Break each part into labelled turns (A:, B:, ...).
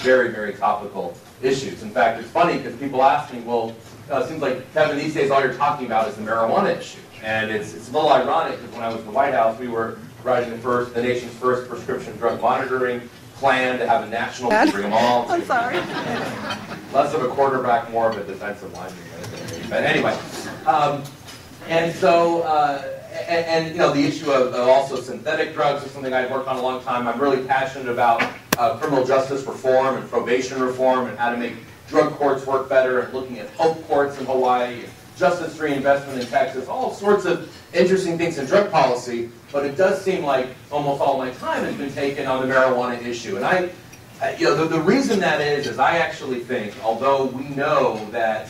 A: very, very topical issues. In fact, it's funny because people ask me, well, it seems like, Kevin, these days all you're talking about is the marijuana issue. And it's a little ironic because when I was in the White House, we were writing the nation's first prescription drug monitoring plan to have a national, to bring them all.
B: I'm sorry.
A: Less of a quarterback, more of a defensive lineman. But anyway, and so, and you know, the issue of also synthetic drugs is something I've worked on a long time. I'm really passionate about criminal justice reform and probation reform and how to make drug courts work better and looking at hope courts in Hawaii, and justice reinvestment in Texas, all sorts of interesting things in drug policy, but it does seem like almost all my time has been taken on the marijuana issue. And you know, the reason that is I actually think, although we know that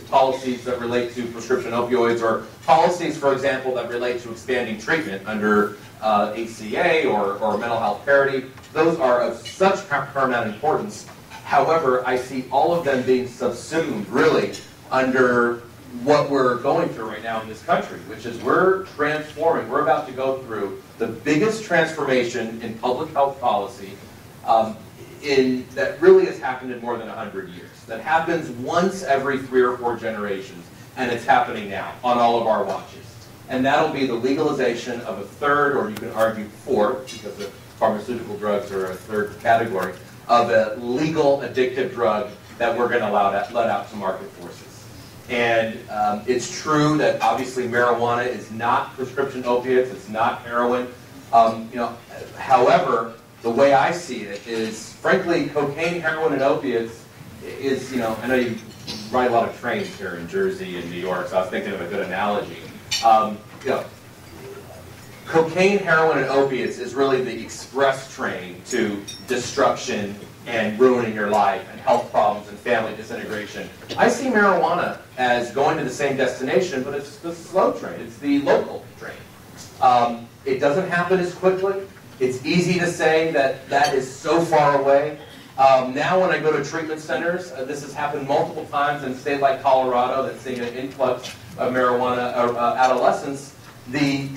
A: policies that relate to prescription opioids or policies, for example, that relate to expanding treatment under ACA or mental health parity, those are of such paramount importance. However, I see all of them being subsumed, really, under what we're going through right now in this country, which is we're about to go through the biggest transformation in public health policy that really has happened in more than 100 years. That happens once every 3 or 4 generations, and it's happening now on all of our watches. And that'll be the legalization of a third, or you can argue fourth, because the pharmaceutical drugs are a third category, of a legal addictive drug that we're going to let out to market forces. And it's true that obviously marijuana is not prescription opiates, it's not heroin. You know, however, the way I see it is, frankly, cocaine, heroin, and opiates is, you know, I know you ride a lot of trains here in Jersey and New York, so I was thinking of a good analogy. You know, cocaine, heroin, and opiates is really the express train to destruction and ruining your life and health problems and family disintegration. I see marijuana as going to the same destination, but it's the slow train. It's the local train. It doesn't happen as quickly. It's easy to say that that is so far away. Now when I go to treatment centers, this has happened multiple times in a state like Colorado that's seeing an influx of marijuana adolescents. The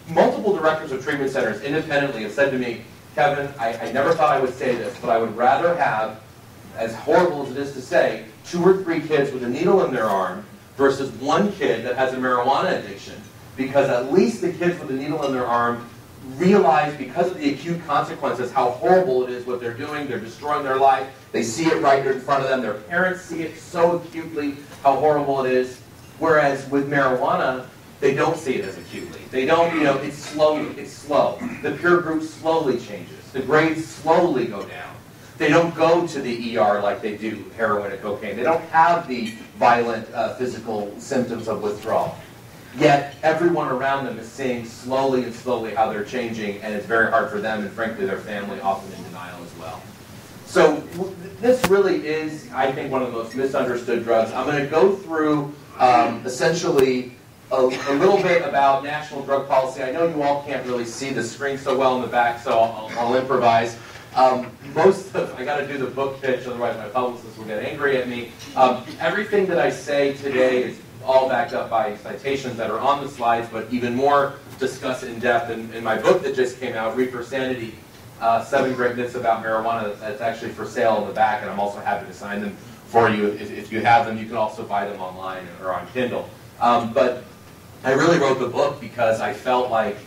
A: multiple directors of treatment centers independently have said to me, Kevin, I never thought I would say this, but I would rather have, as horrible as it is to say, 2 or 3 kids with a needle in their arm versus 1 kid that has a marijuana addiction, because at least the kids with the needle in their arm realize, because of the acute consequences, how horrible it is what they're doing. They're destroying their life. They see it right in front of them. Their parents see it so acutely, how horrible it is. Whereas with marijuana, they don't see it as acutely. They don't, you know, it's slow. The peer group slowly changes. The grades slowly go down. They don't go to the ER like they do heroin and cocaine. They don't have the violent physical symptoms of withdrawal. Yet everyone around them is seeing slowly and slowly how they're changing, and it's very hard for them and frankly their family, often in denial as well. So this really is, I think, one of the most misunderstood drugs. I'm going to go through essentially a little bit about national drug policy. I know you all can't really see the screen so well in the back, so I'll improvise. I got to do the book pitch, otherwise my publicist will get angry at me. Everything that I say today is all backed up by citations that are on the slides, but even more discussed in depth in my book that just came out, Reefer, Sanity, 7 Great Myths About Marijuana. That's actually for sale in the back, and I'm also happy to sign them for you. If you have them, you can also buy them online or on Kindle. But I really wrote the book because I felt like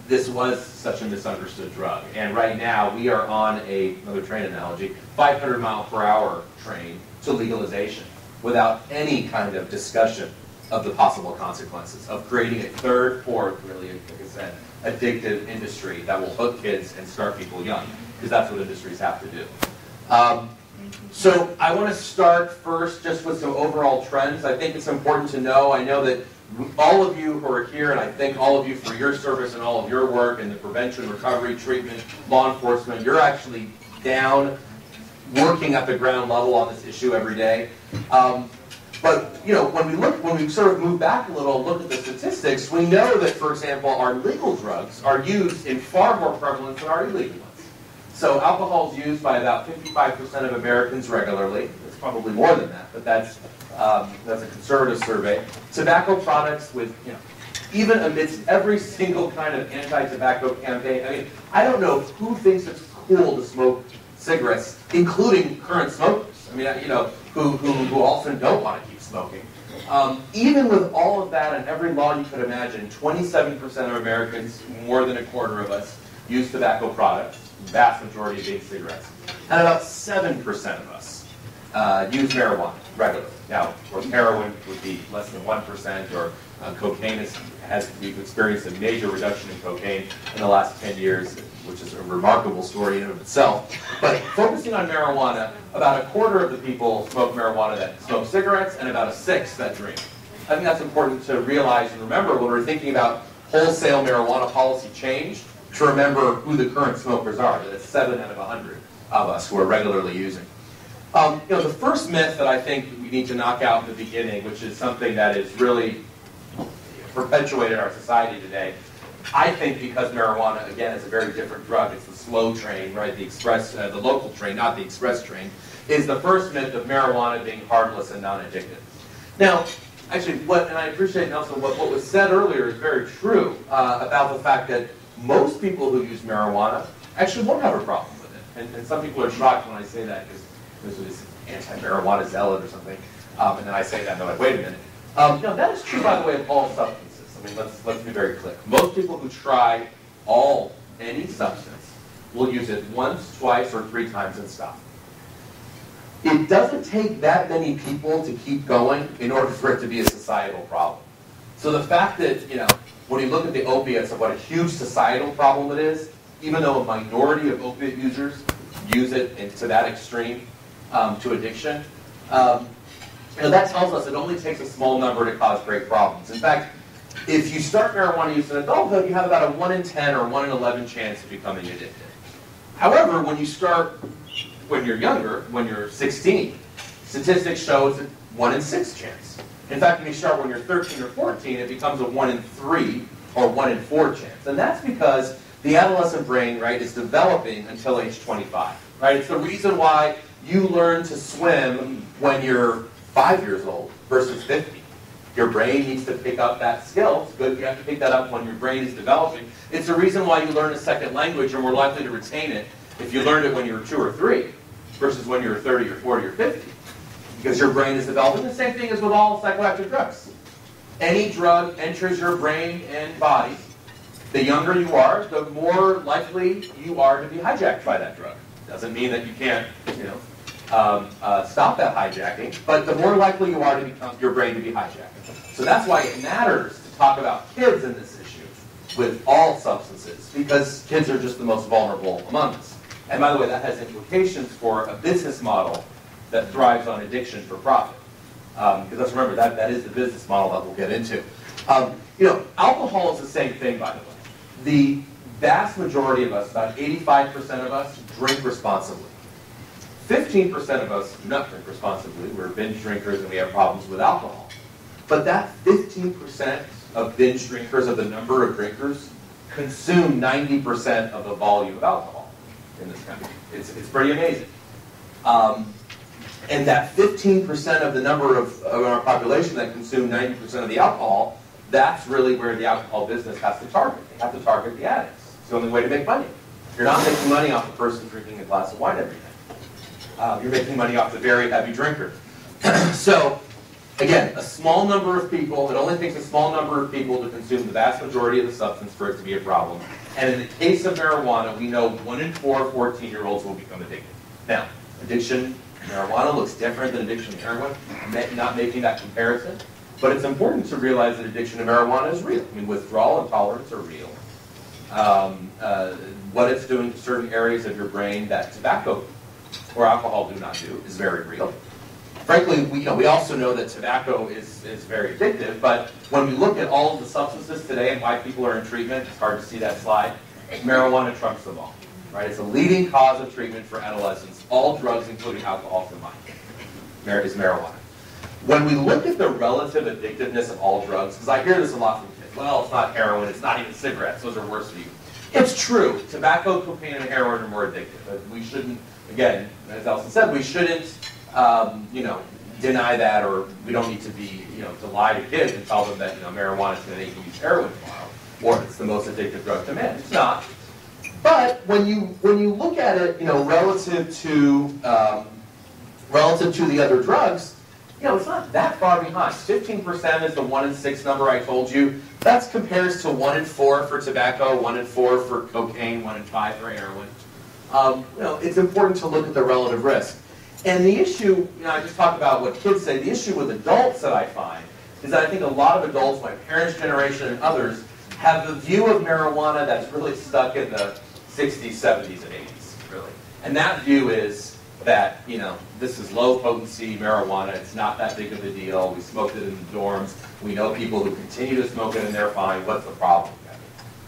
A: this was such a misunderstood drug. And right now, we are on another train analogy, 500-mile-per-hour train to legalization, without any kind of discussion of the possible consequences of creating a third, fourth, really, like I said, addictive industry that will hook kids and start people young, because that's what industries have to do. So I want to start first just with some overall trends. I think it's important to know, I know that all of you who are here, and I thank all of you for your service and all of your work in the prevention, recovery, treatment, law enforcement. You're actually down working at the ground level on this issue every day. But you know, when we sort of move back a little, look at the statistics, we know that, for example, our legal drugs are used in far more prevalence than our illegal ones. So alcohol is used by about 55% of Americans regularly. It's probably more than that, but that's a conservative survey. Tobacco products, with, you know, even amidst every single kind of anti-tobacco campaign. I mean, I don't know who thinks it's cool to smoke cigarettes, including current smokers. I mean, you know, who often don't want to keep smoking. Even with all of that and every law you could imagine, 27% of Americans, more than a quarter of us, use tobacco products, vast majority being cigarettes. And about 7% of us use marijuana regularly. Now, of course, heroin would be less than 1%, or cocaine we've experienced a major reduction in cocaine in the last 10 years, which is a remarkable story in and of itself. But focusing on marijuana, about a quarter of the people smoke marijuana that smoke cigarettes, and about a sixth that drink. I think that's important to realize and remember when we're thinking about wholesale marijuana policy change, to remember who the current smokers are, that it's 7 out of 100 of us who are regularly using. You know, the first myth that I think we need to knock out in the beginning, which is something that is really perpetuated our society today, I think because marijuana, again, is a very different drug. It's the slow train, right? The local train, not the express train, is the first myth of marijuana being harmless and non-addictive. Now, actually, and I appreciate, Nelson, what was said earlier is very true about the fact that most people who use marijuana actually won't have a problem with it. And some people are shocked when I say that because there's this anti-marijuana zealot or something. And then I say that and they're like, wait a minute. No, that is true, by the way, of all substances. I mean, let's be very clear. Most people who try any substance will use it once, twice, or 3 times and stop. It doesn't take that many people to keep going in order for it to be a societal problem. So the fact that, you know, when you look at the opiates of what a huge societal problem it is, even though a minority of opiate users use it to that extreme, to addiction, you know, that tells us it only takes a small number to cause great problems. In fact, if you start marijuana use in adulthood, you have about a 1 in 10 or 1 in 11 chance of becoming addicted. However, when you start when you're younger, when you're 16, statistics show it's a 1 in 6 chance. In fact, when you start when you're 13 or 14, it becomes a 1 in 3 or 1 in 4 chance. And that's because the adolescent brain, right, is developing until age 25. Right? It's the reason why you learn to swim when you're 5 years old versus 50. Your brain needs to pick up that skill. It's good you have to pick that up when your brain is developing. It's the reason why you learn a second language. You're more likely to retain it if you learned it when you were 2 or 3 versus when you're 30 or 40 or 50. Because your brain is developing. The same thing as with all psychoactive drugs. Any drug enters your brain and body, the younger you are, the more likely you are to be hijacked by that drug. Doesn't mean that you can't, stop that hijacking, but the more likely you are to become your brain to be hijacked. So that's why it matters to talk about kids in this issue with all substances, because kids are just the most vulnerable among us. And by the way, that has implications for a business model that thrives on addiction for profit. Because let's remember, that is the business model that we'll get into. Alcohol is the same thing, by the way. The vast majority of us, about 85% of us, drink responsibly. 15% of us do not drink responsibly. We're binge drinkers and we have problems with alcohol. But that 15% of binge drinkers, of the number of drinkers, consume 90% of the volume of alcohol in this country. It's pretty amazing. And that 15% of the number of our population that consume 90% of the alcohol, that's really where the alcohol business has to target. They have to target the addicts. It's the only way to make money. You're not making money off the person drinking a glass of wine every day. You're making money off the very heavy drinker. So, again, a small number of people, it only takes a small number of people to consume the vast majority of the substance for it to be a problem. And in the case of marijuana, we know 1 in 4 14-year-olds will become addicted. Now, addiction to marijuana looks different than addiction to heroin. I'm not making that comparison. But it's important to realize that addiction to marijuana is real. I mean, withdrawal and tolerance are real. What it's doing to certain areas of your brain that tobacco or alcohol do not do is very real. Frankly, we also know that tobacco is very addictive, but when we look at all of the substances today and why people are in treatment, it's hard to see that slide, marijuana trumps them all. Right? It's a leading cause of treatment for adolescents. All drugs, including alcohol, combined, is marijuana. When we look at the relative addictiveness of all drugs, because I hear this a lot from kids, well, it's not heroin, it's not even cigarettes, those are worse for you. It's true. Tobacco, cocaine, and heroin are more addictive. But we shouldn't, again, as Elson said, we shouldn't, deny that, or we don't need to be, to lie to kids and tell them that, marijuana is going to make you use heroin tomorrow, or it's the most addictive drug to men. It's not. But when you look at it, relative to the other drugs, it's not that far behind. 15% is the 1 in 6 number I told you. That compares to 1 in 4 for tobacco, 1 in 4 for cocaine, 1 in 5 for heroin. It's important to look at the relative risk. And the issue, I just talked about what kids say. The issue with adults that I find is that I think a lot of adults, my parents' generation and others, have the view of marijuana that's really stuck in the 60s, 70s, and 80s, really. And that view is that, this is low potency marijuana. It's not that big of a deal. We smoked it in the dorms. We know people who continue to smoke it and they're fine. What's the problem?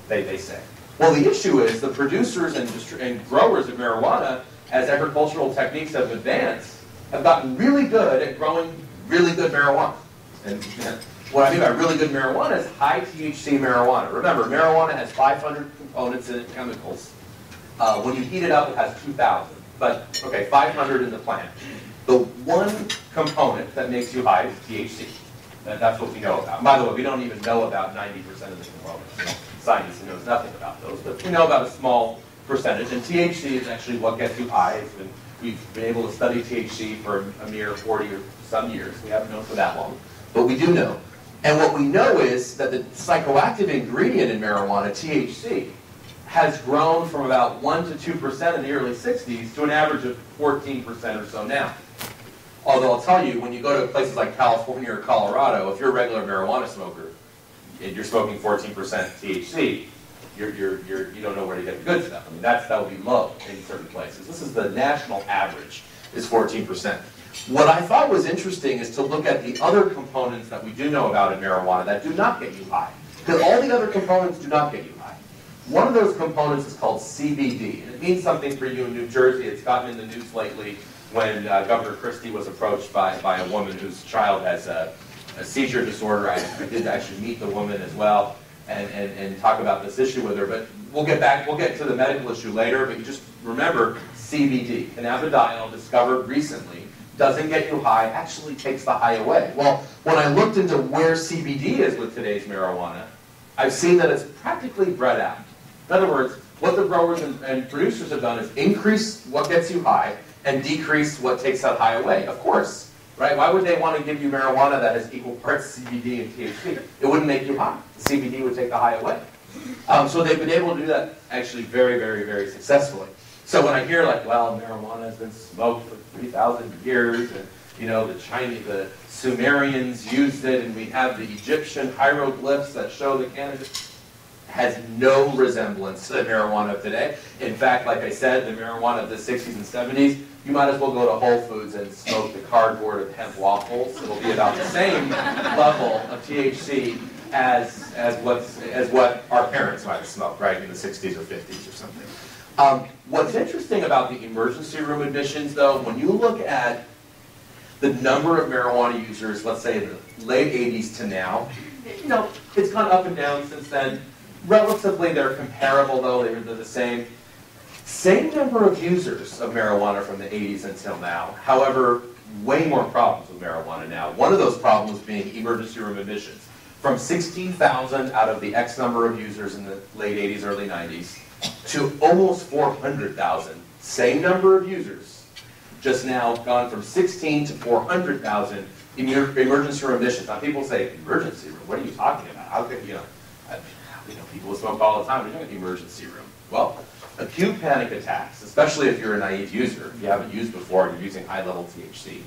A: They say. Well, the issue is the producers and growers of marijuana, as agricultural techniques have advanced, have gotten really good at growing really good marijuana. And what I mean by really good marijuana is high THC marijuana. Remember, marijuana has 500 components in it, chemicals. When you heat it up, it has 2,000. But, okay, 500 in the plant. The one component that makes you high is THC. That's what we know about. And by the way, we don't even know about 90% of the components. Science knows nothing about those, but we know about a small percentage. And THC is actually what gets you high. We've been able to study THC for a mere 40 or some years. We haven't known for that long, but we do know. And what we know is that the psychoactive ingredient in marijuana, THC, has grown from about 1 to 2% in the early 60s to an average of 14% or so now. Although I'll tell you, when you go to places like California or Colorado, if you're a regular marijuana smoker and you're smoking 14% THC, you don't know where to get the good stuff. I mean, that would be low in certain places. This is the national average, is 14%. What I thought was interesting is to look at the other components that we do know about in marijuana that do not get you high. Because all the other components do not get you high. One of those components is called CBD. And it means something for you in New Jersey. It's gotten in the news lately when Governor Christie was approached by a woman whose child has a seizure disorder. I did actually meet the woman as well and talk about this issue with her. But we'll get to the medical issue later. But you just remember CBD, cannabidiol, discovered recently, doesn't get you high, actually takes the high away. Well, when I looked into where CBD is with today's marijuana, I've seen that it's practically bred out. In other words, what the growers and producers have done is increase what gets you high and decrease what takes that high away. Of course, right? Why would they want to give you marijuana that has equal parts CBD and THC? It wouldn't make you high. The CBD would take the high away. So they've been able to do that actually very, very, very successfully. So when I hear marijuana has been smoked for 3,000 years, and the Sumerians used it, and we have the Egyptian hieroglyphs that show the cannabis, has no resemblance to the marijuana of today. In fact, like I said, the marijuana of the 60s and 70s, you might as well go to Whole Foods and smoke the cardboard of hemp waffles. It'll be about the same level of THC as what our parents might have smoked, right, in the 60s or 50s or something. What's interesting about the emergency room admissions, though, when you look at the number of marijuana users, let's say in the late 80s to now, it's gone up and down since then. Relatively, they're comparable, though. They're the same. Same number of users of marijuana from the 80s until now. However, way more problems with marijuana now. One of those problems being emergency room admissions. From 16,000 out of the X number of users in the late 80s, early 90s, to almost 400,000. Same number of users. Just now gone from 16 to 400,000 in emergency room admissions. Now people say, emergency room? What are you talking about? How could, people smoke all the time. We're doing an emergency room. Well, acute panic attacks, especially if you're a naive user, if you haven't used before and you're using high-level THC.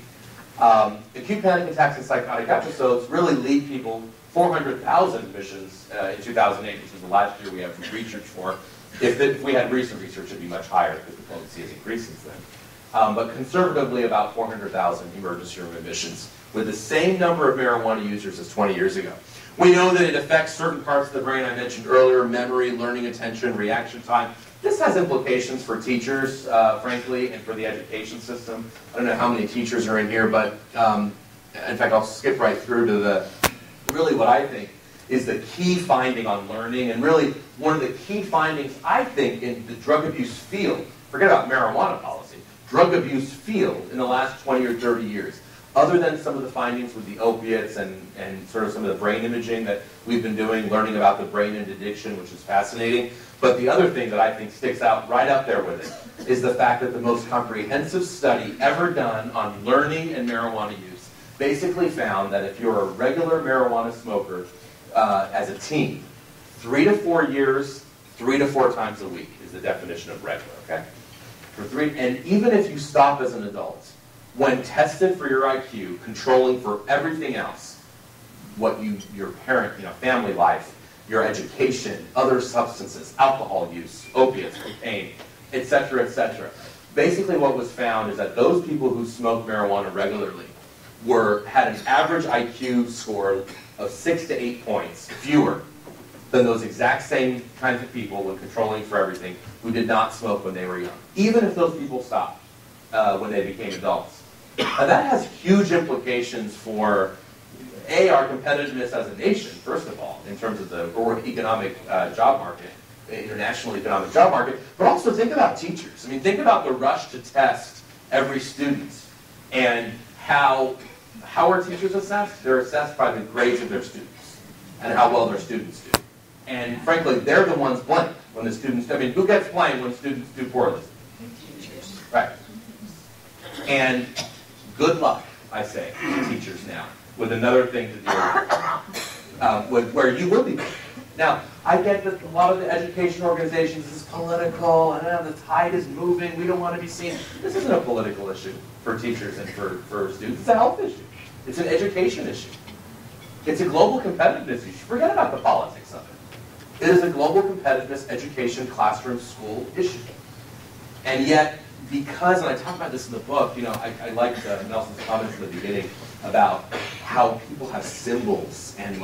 A: Acute panic attacks and psychotic episodes really lead people 400,000 admissions in 2008, which is the last year we have research for. If we had recent research, it would be much higher because the potency has increased since then. But conservatively, about 400,000 emergency room admissions with the same number of marijuana users as 20 years ago. We know that it affects certain parts of the brain I mentioned earlier, memory, learning attention, reaction time. This has implications for teachers, frankly, and for the education system. I don't know how many teachers are in here, but in fact, I'll skip right through to really what I think is the key finding on learning, and really one of the key findings, I think, in the drug abuse field, forget about marijuana policy, drug abuse field in the last 20 or 30 years. other than some of the findings with the opiates and sort of some of the brain imaging that we've been doing, learning about the brain and addiction, which is fascinating. But the other thing that I think sticks out right up there with it is the fact that the most comprehensive study ever done on learning and marijuana use basically found that if you're a regular marijuana smoker as a teen, 3 to 4 years, 3 to 4 times a week is the definition of regular, okay? And even if you stop as an adult, when tested for your IQ, controlling for everything else, your parent, family life, your education, other substances, alcohol use, opiates, cocaine, etc., etc. Basically what was found is that those people who smoked marijuana regularly had an average IQ score of 6 to 8 points fewer than those exact same kinds of people when controlling for everything who did not smoke when they were young, even if those people stopped when they became adults. Now that has huge implications for, our competitiveness as a nation, first of all, in terms of the economic job market, international economic job market, but also think about teachers. I mean, think about the rush to test every student and how are teachers assessed? They're assessed by the grades of their students and how well their students do. And frankly, they're the ones blamed when the students, who gets blamed when students do poorly? Teachers. Right. And good luck, I say, to teachers now, with another thing to deal with where you will be. Now, I get that a lot of the education organizations is political, and the tide is moving, we don't want to be seen. This isn't a political issue for teachers and for students. It's a health issue. It's an education issue. It's a global competitiveness issue. Forget about the politics of it. It is a global competitiveness, education, classroom, school issue. And yet, because, and I talk about this in the book, I liked Nelson's comments at the beginning about how people have symbols and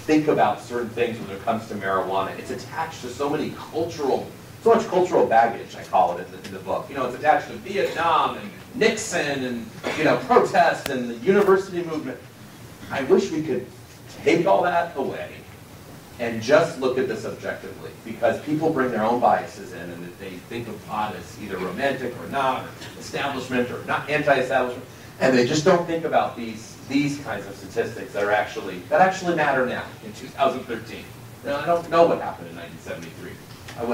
A: think about certain things when it comes to marijuana. It's attached to so much cultural baggage, I call it in the book. It's attached to Vietnam and Nixon and protest and the university movement. I wish we could take all that away and just look at this objectively, because people bring their own biases in, and they think of pot as either romantic or not, or establishment or not anti-establishment, and they just don't think about these kinds of statistics that actually matter now in 2013. I don't know what happened in 1973.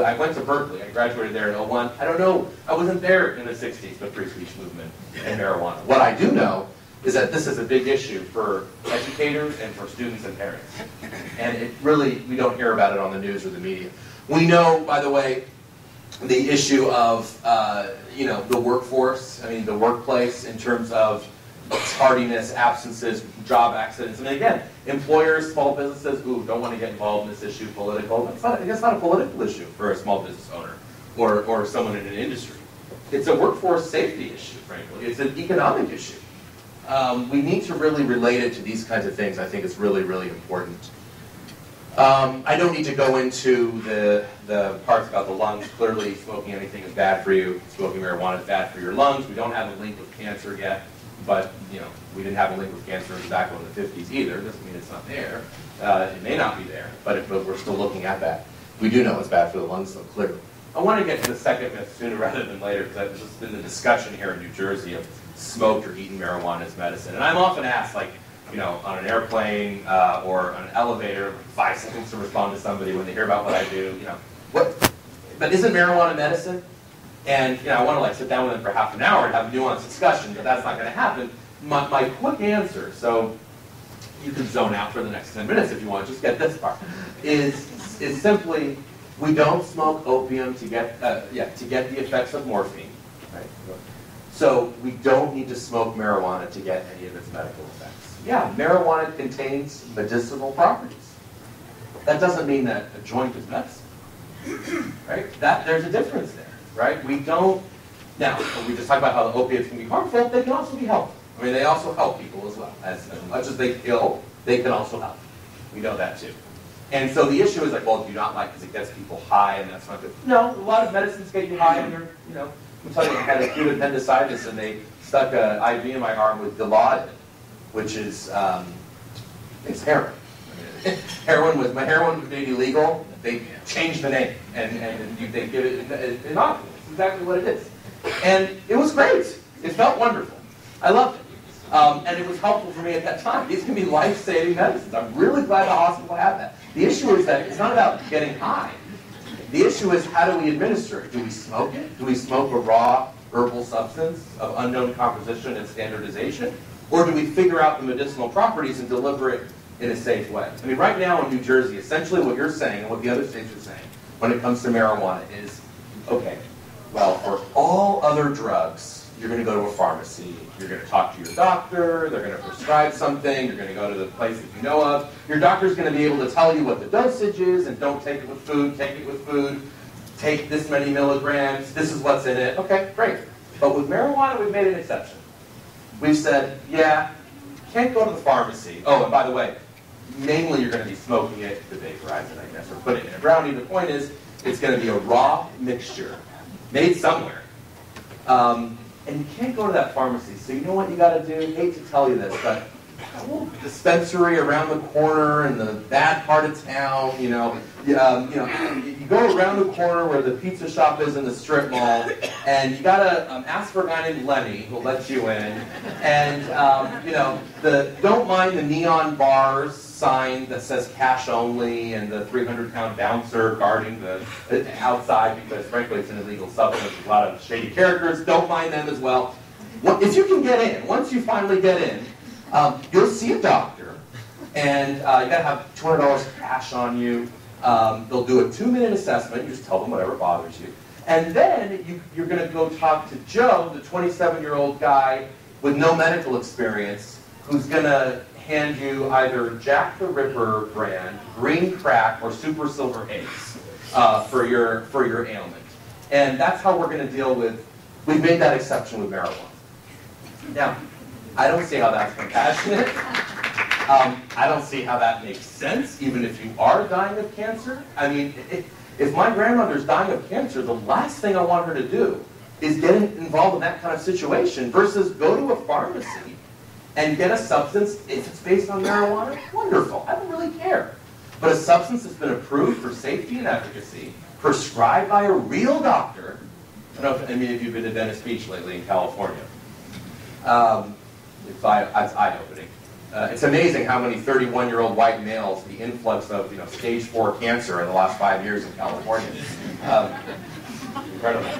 A: I went to Berkeley. I graduated there in 2001. I don't know. I wasn't there in the 60s, the free speech movement and marijuana. What I do know is that this is a big issue for educators and for students and parents. And we don't hear about it on the news or the media. We know, by the way, the issue of, the workforce, the workplace in terms of tardiness, absences, job accidents. Again, employers, small businesses, don't want to get involved in this issue, political. It's not a political issue for a small business owner or someone in an industry. It's a workforce safety issue, frankly. It's an economic issue. We need to really relate it to these kinds of things. I think it's really, really important. I don't need to go into the parts about the lungs. Clearly, smoking anything is bad for you. Smoking marijuana is bad for your lungs. We don't have a link with cancer yet, but we didn't have a link with cancer in tobacco in the 50s either. Doesn't mean it's not there. It may not be there, but we're still looking at that. We do know it's bad for the lungs, though, clearly. I want to get to the second myth sooner rather than later, because there's just been the discussion here in New Jersey of smoked or eaten marijuana as medicine. And I'm often asked, on an airplane or on an elevator, 5 seconds to respond to somebody when they hear about what I do, but isn't marijuana medicine? And I want to sit down with them for half an hour and have a nuanced discussion, but that's not going to happen. My quick answer, so you can zone out for the next 10 minutes if you want, just get this part, is simply, we don't smoke opium to get the effects of morphine. Right? So we don't need to smoke marijuana to get any of its medical effects. Yeah, marijuana contains medicinal properties. That doesn't mean that a joint is medicine. Right? There's a difference there. Right? We don't. Now, we just talked about how the opiates can be harmful. They can also be helpful. They also help people as well. As much as they kill, they can also help. We know that too. And so the issue is do you not like because it gets people high and that's not good? No, a lot of medicines get you high and I'm telling you, I had acute appendicitis and they stuck an IV in my arm with Dilaudid, which is, it's heroin. Heroin was made illegal. They changed the name and they give it inoculum. It's exactly what it is. And it was great. It felt wonderful. I loved it. And it was helpful for me at that time. These can be life-saving medicines. I'm really glad the hospital had that. The issue is that it's not about getting high. The issue is, how do we administer it? Do we smoke it? Do we smoke a raw herbal substance of unknown composition and standardization? Or do we figure out the medicinal properties and deliver it in a safe way? I mean, right now in New Jersey, essentially what you're saying and what the other states are saying when it comes to marijuana is, okay, well, for all other drugs, you're going to go to a pharmacy, you're going to talk to your doctor, they're going to prescribe something, you're going to go to the place that you know of. Your doctor's going to be able to tell you what the dosage is, and don't take it with food, take it with food, take this many milligrams, this is what's in it. Okay, great. But with marijuana, we've made an exception. We've said, yeah, you can't go to the pharmacy. Oh, and by the way, mainly you're going to be smoking it to vaporize it, I guess, or put it in a brownie. The point is, it's going to be a raw mixture made somewhere. And you can't go to that pharmacy. So you know what you got to do? I hate to tell you this, but a little dispensary around the corner in the bad part of town, you go around the corner where the pizza shop is in the strip mall, and you got to ask for a guy named Lenny who'll let you in. And, don't mind the neon bars sign that says cash only and the 300-pound bouncer guarding the outside, because frankly it's an illegal substance. There's a lot of shady characters. Don't mind them as well. If you can get in, once you finally get in, you'll see a doctor, and you got to have $200 cash on you. They'll do a 2-minute assessment. You just tell them whatever bothers you. And then you're going to go talk to Joe, the 27-year-old guy with no medical experience, who's going to hand you either Jack the Ripper brand, green crack, or super silver Ace for your ailment. And that's how we're going to deal with, we've made that exception with marijuana. Now, I don't see how that's compassionate. I don't see how that makes sense, even if you are dying of cancer. I mean, if my grandmother's dying of cancer, the last thing I want her to do is get involved in that kind of situation versus go to a pharmacy and get a substance. If it's based on marijuana, wonderful. I don't really care. But a substance that's been approved for safety and efficacy, prescribed by a real doctor. I don't know if any of you have been to Venice Beach lately in California. It's eye-opening. It's amazing how many 31-year-old white males, the influx of stage 4 cancer in the last 5 years in California. Incredible.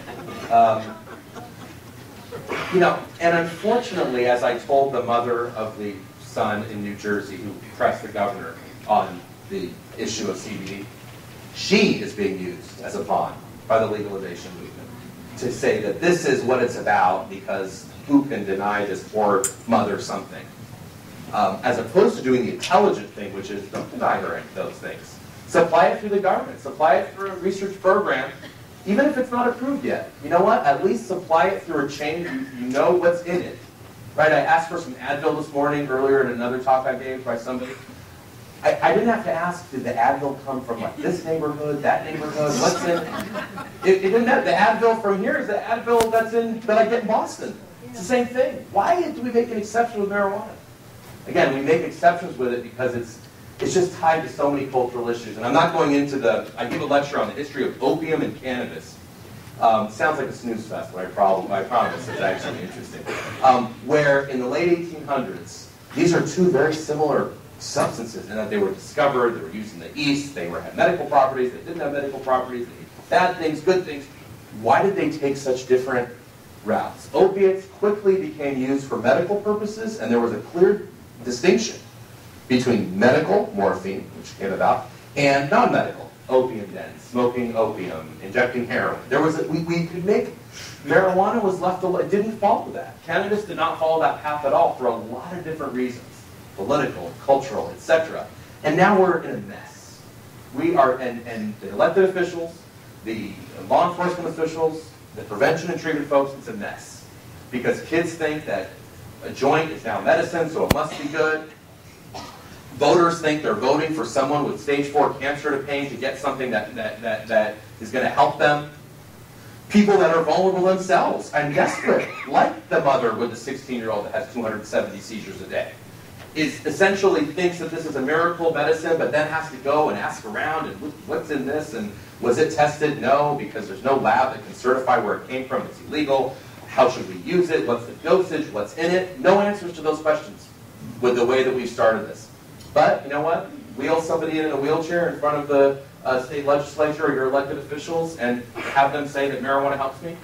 A: And unfortunately, as I told the mother of the son in New Jersey who pressed the governor on the issue of CBD, she is being used as a pawn by the legalization movement to say that this is what it's about, because who can deny this poor mother something? As opposed to doing the intelligent thing, which is don't deny her those things. Supply it through the government. Supply it through a research program, even if it's not approved yet. You know what? At least supply it through a chain. You know what's in it. Right? I asked for some Advil this morning earlier in another talk I gave by somebody. I didn't have to ask, did the Advil come from like this neighborhood, that neighborhood, what's in it? It didn't matter. The Advil from here is the Advil that I get in Boston. It's the same thing. Why do we make an exception with marijuana? Again, we make exceptions with it because it's just tied to so many cultural issues. And I'm not going into I give a lecture on the history of opium and cannabis. Sounds like a snooze fest, but I promise it's actually interesting. Where in the late 1800s, these are two very similar substances in that they were discovered, they were used in the East, they had medical properties, they didn't have medical properties, they had bad things, good things. Why did they take such different routes? Opiates quickly became used for medical purposes, and there was a clear distinction between medical, morphine, which came about, and non-medical, opium dens, smoking opium, injecting heroin. We could make, marijuana was left alone, it didn't follow that. Cannabis did not follow that path at all for a lot of different reasons. Political, cultural, etc. And now we're in a mess. We are, and the elected officials, the law enforcement officials, the prevention and treatment folks, it's a mess. Because kids think that a joint is now medicine, so it must be good. Voters think they're voting for someone with stage 4 cancer to pain to get something that is going to help them. People that are vulnerable themselves and desperate, like the mother with the 16-year-old that has 270 seizures a day, essentially thinks that this is a miracle medicine, but then has to go and ask around and what's in this, and was it tested? No, because there's no lab that can certify where it came from. It's illegal. How should we use it? What's the dosage? What's in it? No answers to those questions with the way that we've started this. But you know what? Wheel somebody in a wheelchair in front of the state legislature or your elected officials and have them say that marijuana helps me?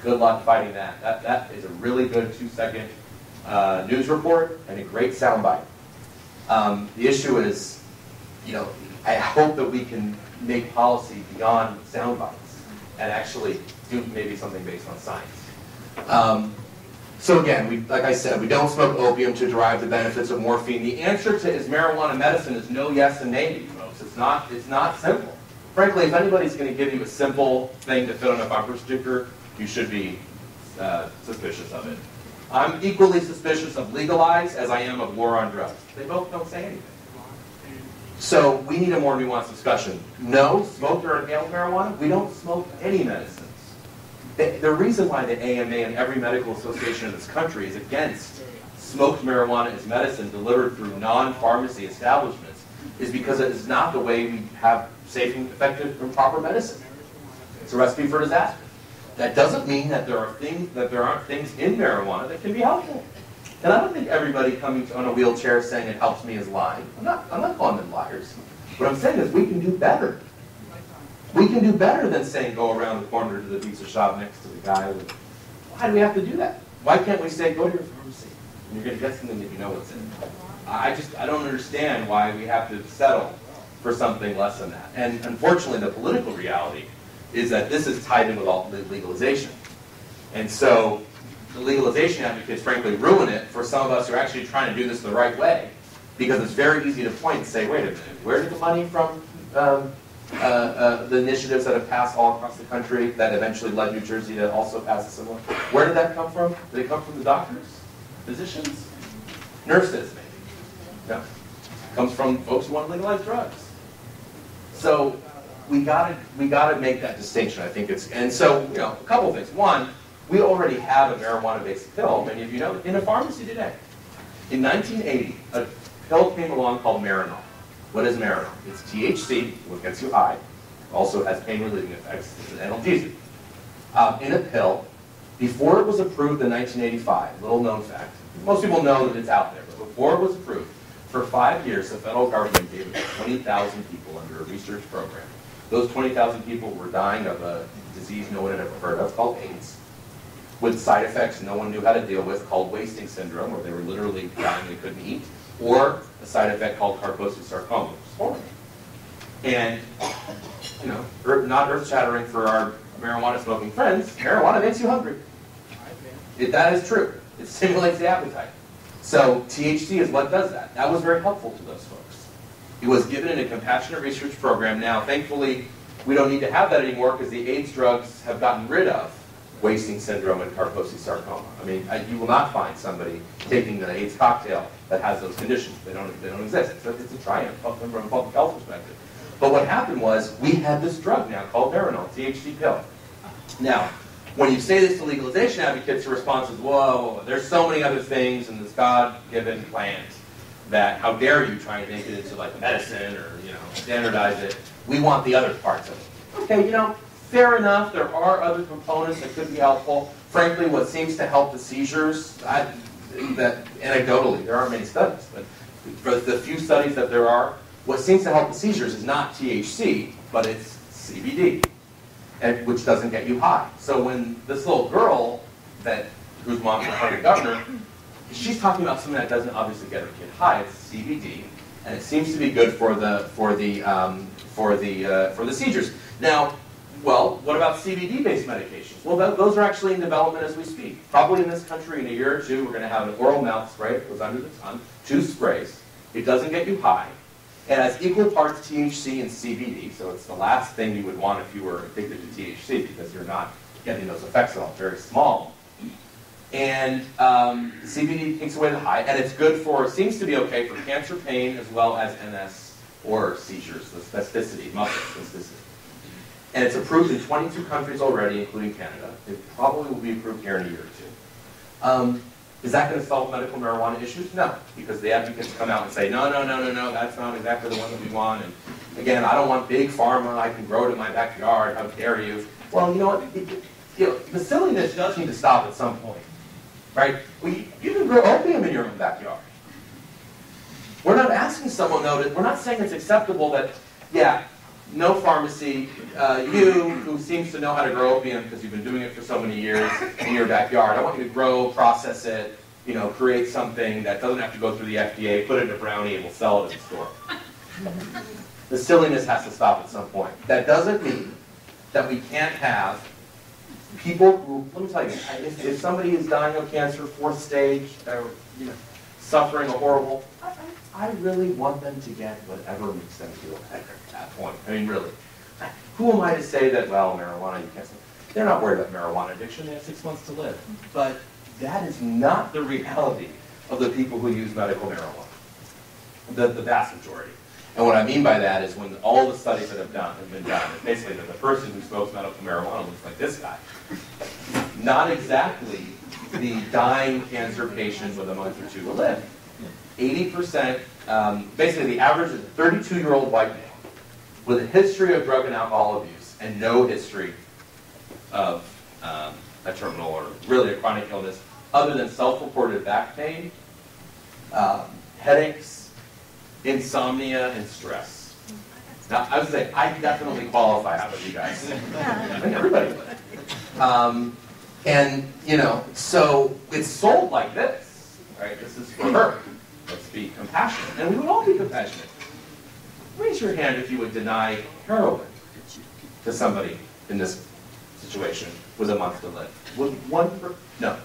A: Good luck fighting that. That is a really good 2-second news report and a great soundbite. The issue is, I hope that we can make policy beyond sound bites and actually do maybe something based on science. So again, like I said, we don't smoke opium to derive the benefits of morphine. The answer to is marijuana medicine is no, yes, and maybe, folks. It's not simple. Frankly, if anybody's going to give you a simple thing to fit on a bumper sticker, you should be suspicious of it. I'm equally suspicious of legalize as I am of war on drugs. They both don't say anything. So we need a more nuanced discussion. No, smoked or inhaled marijuana, we don't smoke any medicines. The reason why the AMA and every medical association in this country is against smoked marijuana as medicine delivered through non-pharmacy establishments is because it is not the way we have safe and effective and proper medicine. It's a recipe for disaster. That doesn't mean that there aren't things in marijuana that can be helpful. And I don't think everybody coming on a wheelchair saying it helps me is lying. I'm not calling them liars. What I'm saying is we can do better. We can do better than saying go around the corner to the pizza shop next to the guy. Why do we have to do that? Why can't we say go to your pharmacy and you're going to get something that you know what's in it? I don't understand why we have to settle for something less than that. And unfortunately, the political reality is that this is tied in with all the legalization. And so the legalization advocates frankly ruin it for some of us who are actually trying to do this the right way, because it's very easy to point and say, wait a minute, where did the money from the initiatives that have passed all across the country that eventually led New Jersey to also pass a similar, where did that come from? Did it come from the doctors? Physicians? Nurses, maybe? No. It comes from folks who want to legalize drugs. So we gotta make that distinction. I think and so a couple of things. One, we already have a marijuana-based pill. Many of you know in a pharmacy today. In 1980, a pill came along called Marinol. What is Marinol? It's THC, what gets you high. Also has pain-relieving effects. It's an analgesic. In a pill, before it was approved in 1985, little known fact. Most people know that it's out there, but before it was approved, for 5 years, the federal government gave it to 20,000 people under a research program. Those 20,000 people were dying of a disease no one had ever heard of called AIDS, with side effects no one knew how to deal with called wasting syndrome, where they were literally dying they couldn't eat, or a side effect called Kaposi sarcoma, which is horrible. And, not earth-shattering for our marijuana-smoking friends, marijuana makes you hungry. That is true. It stimulates the appetite. So THC is what does that. That was very helpful to those folks. It was given in a compassionate research program. Now, thankfully, we don't need to have that anymore because the AIDS drugs have gotten rid of wasting syndrome and Kaposi sarcoma. I mean, you will not find somebody taking the AIDS cocktail that has those conditions. They don't exist. It's a triumph from a public health perspective. But what happened was we had this drug now called Marinol, THC pill. Now, when you say this to legalization advocates, the response is, whoa, there's so many other things in this God-given plant that how dare you try and make it into like a medicine or standardize it. We want the other parts of it. Okay, fair enough. There are other components that could be helpful. Frankly, what seems to help the seizures, that anecdotally, there aren't many studies, but for the few studies that there are, what seems to help the seizures is not THC, but it's CBD, which doesn't get you high. So when this little girl whose mom's a party governor, she's talking about something that doesn't obviously get her kid high. It's CBD, and it seems to be good for the seizures. Now, well, what about CBD-based medications? Well, those are actually in development as we speak. Probably in this country, in a year or two, we're going to have an oral mouth spray. It goes under the tongue, 2 sprays. It doesn't get you high. It has equal parts THC and CBD, so it's the last thing you would want if you were addicted to THC, because you're not getting those effects at all. Very small. And CBD takes away the high, and it's good seems to be okay for cancer pain as well as MS or seizures, the spasticity, muscle spasticity. And it's approved in 22 countries already, including Canada. It probably will be approved here in a year or two. Is that going to solve medical marijuana issues? No, because the advocates come out and say, no, that's not exactly the one that we want. And again, I don't want big pharma. I can grow it in my backyard. How dare you? Well, you know what? the silliness does need to stop at some point, right? You can grow opium in your own backyard. We're not asking someone, though, we're not saying it's acceptable that, yeah, no pharmacy, you who seems to know how to grow opium because you've been doing it for so many years in your backyard, I want you to grow, process it, create something that doesn't have to go through the FDA, put it in a brownie, and we'll sell it at the store. The silliness has to stop at some point. That doesn't mean that we can't have people who, let me tell you, if somebody is dying of cancer, 4th stage, or suffering a horrible, I really want them to get whatever makes them feel better at that point. I mean, really. Who am I to say that, well, marijuana, you can't say. They're not worried about marijuana addiction. They have 6 months to live. But that is not the reality of the people who use medical marijuana, the vast majority. And what I mean by that is when all the studies that have been done, basically that the person who smokes medical marijuana looks like this guy. Not exactly the dying cancer patient with a month or 2 to live. 80%, basically the average is a 32-year-old white male with a history of drug and alcohol abuse and no history of a terminal or really a chronic illness other than self-reported back pain, headaches, insomnia, and stress. Now, I would say I definitely qualify out of you guys. I think everybody would. So it's sold like this, right? This is for her. Let's be compassionate. And we would all be compassionate. Raise your hand if you would deny heroin to somebody in this situation with a month to live. No.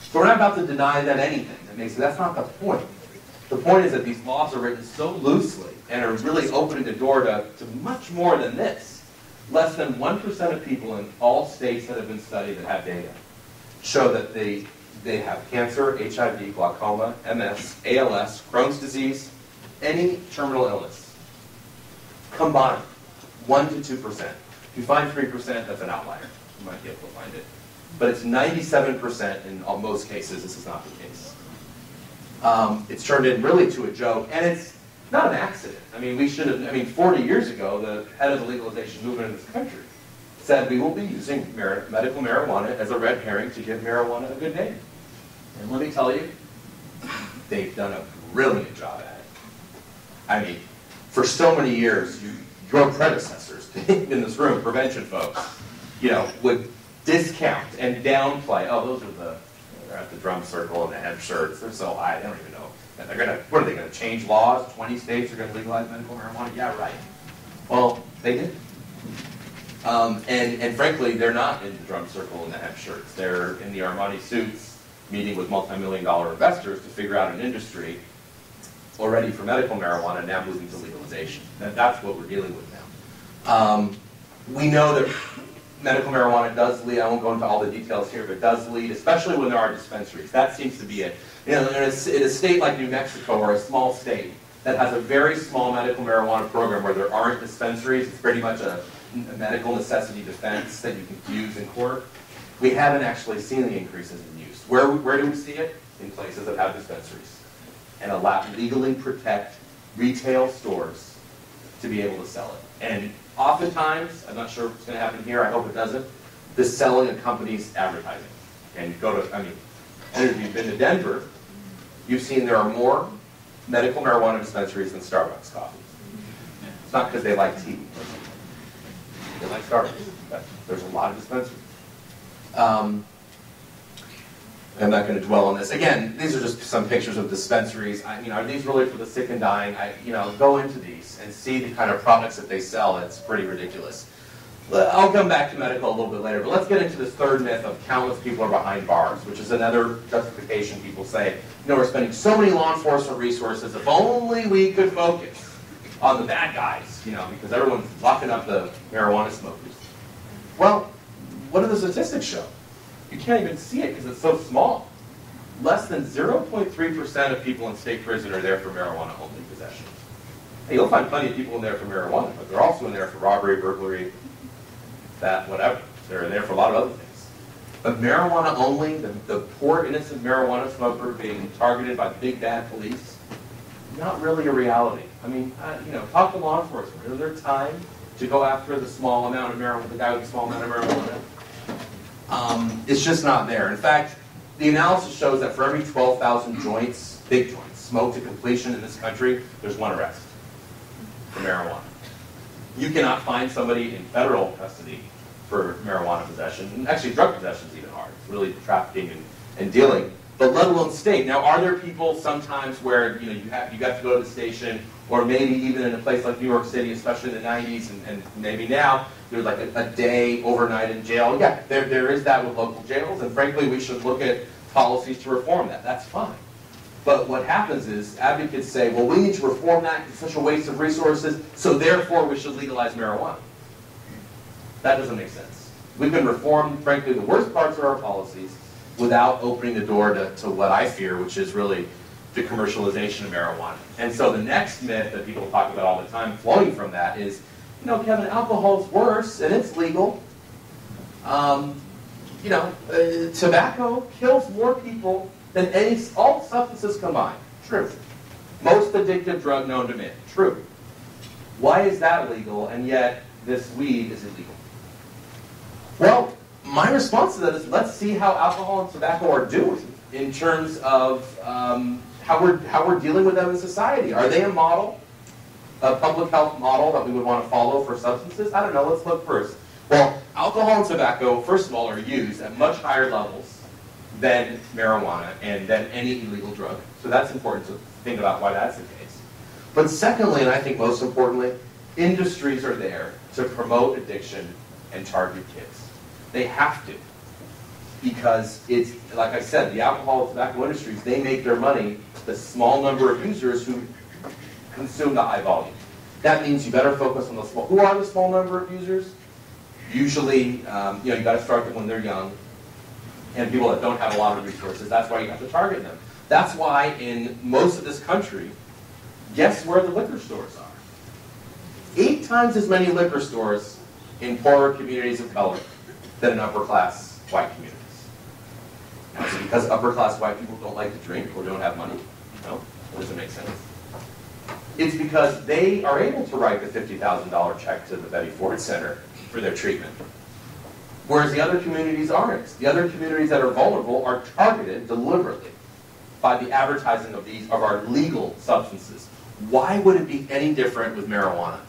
A: So we're not about to deny them anything. That's not the point. The point is that these laws are written so loosely and are really opening the door to much more than this. Less than 1% of people in all states that have been studied that have data show that they have cancer, HIV, glaucoma, MS, ALS, Crohn's disease, any terminal illness. Combined, 1 to 2%. If you find 3%, that's an outlier. You might be able to find it. But it's 97% in most cases. This is not the case. It's turned in really to a joke, and it's not an accident. 40 years ago, the head of the legalization movement in this country said we will be using medical marijuana as a red herring to give marijuana a good name. And let me tell you, they've done a brilliant job at it. For so many years, your predecessors in this room, prevention folks, would discount and downplay. Oh, those are they're at the drum circle and the hemp shirts. They're so high, they don't even know. What are they going to change laws? 20 states are going to legalize medical marijuana? Yeah, right. Well, they did. And frankly, they're not in the drum circle and the hemp shirts. They're in the Armani suits, meeting with multi-million-dollar investors to figure out an industry already for medical marijuana, now moving to legalization. That's what we're dealing with now. We know that medical marijuana does lead, I won't go into all the details here, but does lead, especially when there are dispensaries. That seems to be it. In a state like New Mexico, or a small state that has a very small medical marijuana program where there aren't dispensaries, it's pretty much a medical necessity defense that you can use in court. We haven't actually seen the increases in use. Where do we see it? In places that have dispensaries. And legally protect retail stores to be able to sell it. And oftentimes, I'm not sure if it's going to happen here, I hope it doesn't, the selling accompanies advertising. And if you've been to Denver, you've seen there are more medical marijuana dispensaries than Starbucks coffee. It's not because they like tea. They like Starbucks. But there's a lot of dispensaries. I'm not going to dwell on this. Again, these are just some pictures of dispensaries. Are these really for the sick and dying? Go into these and see the kind of products that they sell. It's pretty ridiculous. I'll come back to medical a little bit later, but let's get into this third myth of countless people are behind bars, which is another justification people say, we're spending so many law enforcement resources, if only we could focus on the bad guys, because everyone's locking up the marijuana smokers. Well, what do the statistics show? You can't even see it because it's so small. Less than 0.3% of people in state prison are there for marijuana-only possession. Hey, you'll find plenty of people in there for marijuana, but they're also in there for robbery, burglary, that, whatever. They're there for a lot of other things. But marijuana only, the poor innocent marijuana smoker being targeted by big bad police, not really a reality. Talk to law enforcement. Is there time to go after the small amount of marijuana, the guy with the small amount of marijuana? It's just not there. In fact, the analysis shows that for every 12,000 joints, big joints, smoked to completion in this country, there's one arrest for marijuana. You cannot find somebody in federal custody for marijuana possession. And actually, drug possession is even hard. It's really trafficking and dealing, but let alone state. Now, are there people sometimes where you got to go to the station, or maybe even in a place like New York City, especially in the 90s, and maybe now, there's like a day overnight in jail. Yeah, there is that with local jails, and frankly, we should look at policies to reform that. That's fine. But what happens is advocates say, well, we need to reform that. It's such a waste of resources, so therefore we should legalize marijuana. That doesn't make sense. We can reform, frankly, the worst parts of our policies without opening the door to what I fear, which is really the commercialization of marijuana. And so the next myth that people talk about all the time flowing from that is, Kevin, alcohol's worse and it's legal. Tobacco kills more people than all substances combined. True. Most addictive drug known to man. True. Why is that legal and yet this weed is illegal? Well, my response to that is let's see how alcohol and tobacco are doing in terms of how we're dealing with them in society. Are they a model, a public health model that we would want to follow for substances? I don't know. Let's look first. Well, alcohol and tobacco, first of all, are used at much higher levels than marijuana and than any illegal drug. So that's important to think about why that's the case. But secondly, and I think most importantly, industries are there to promote addiction and target kids. They have to. Because it's, like I said, the alcohol and tobacco industries, they make their money, the small number of users who consume the high volume. That means you better focus on the small. Who are the small number of users? Usually, you got to start them when they're young, and people that don't have a lot of resources. That's why you have to target them. That's why in most of this country, guess where the liquor stores are? 8 times as many liquor stores in poorer communities of color than in upper-class white communities. Now, is it because upper-class white people don't like to drink or don't have money? No, that doesn't make sense. It's because they are able to write the $50,000 check to the Betty Ford Center for their treatment. Whereas the other communities aren't. The other communities that are vulnerable are targeted deliberately by the advertising of our legal substances. Why would it be any different with marijuana?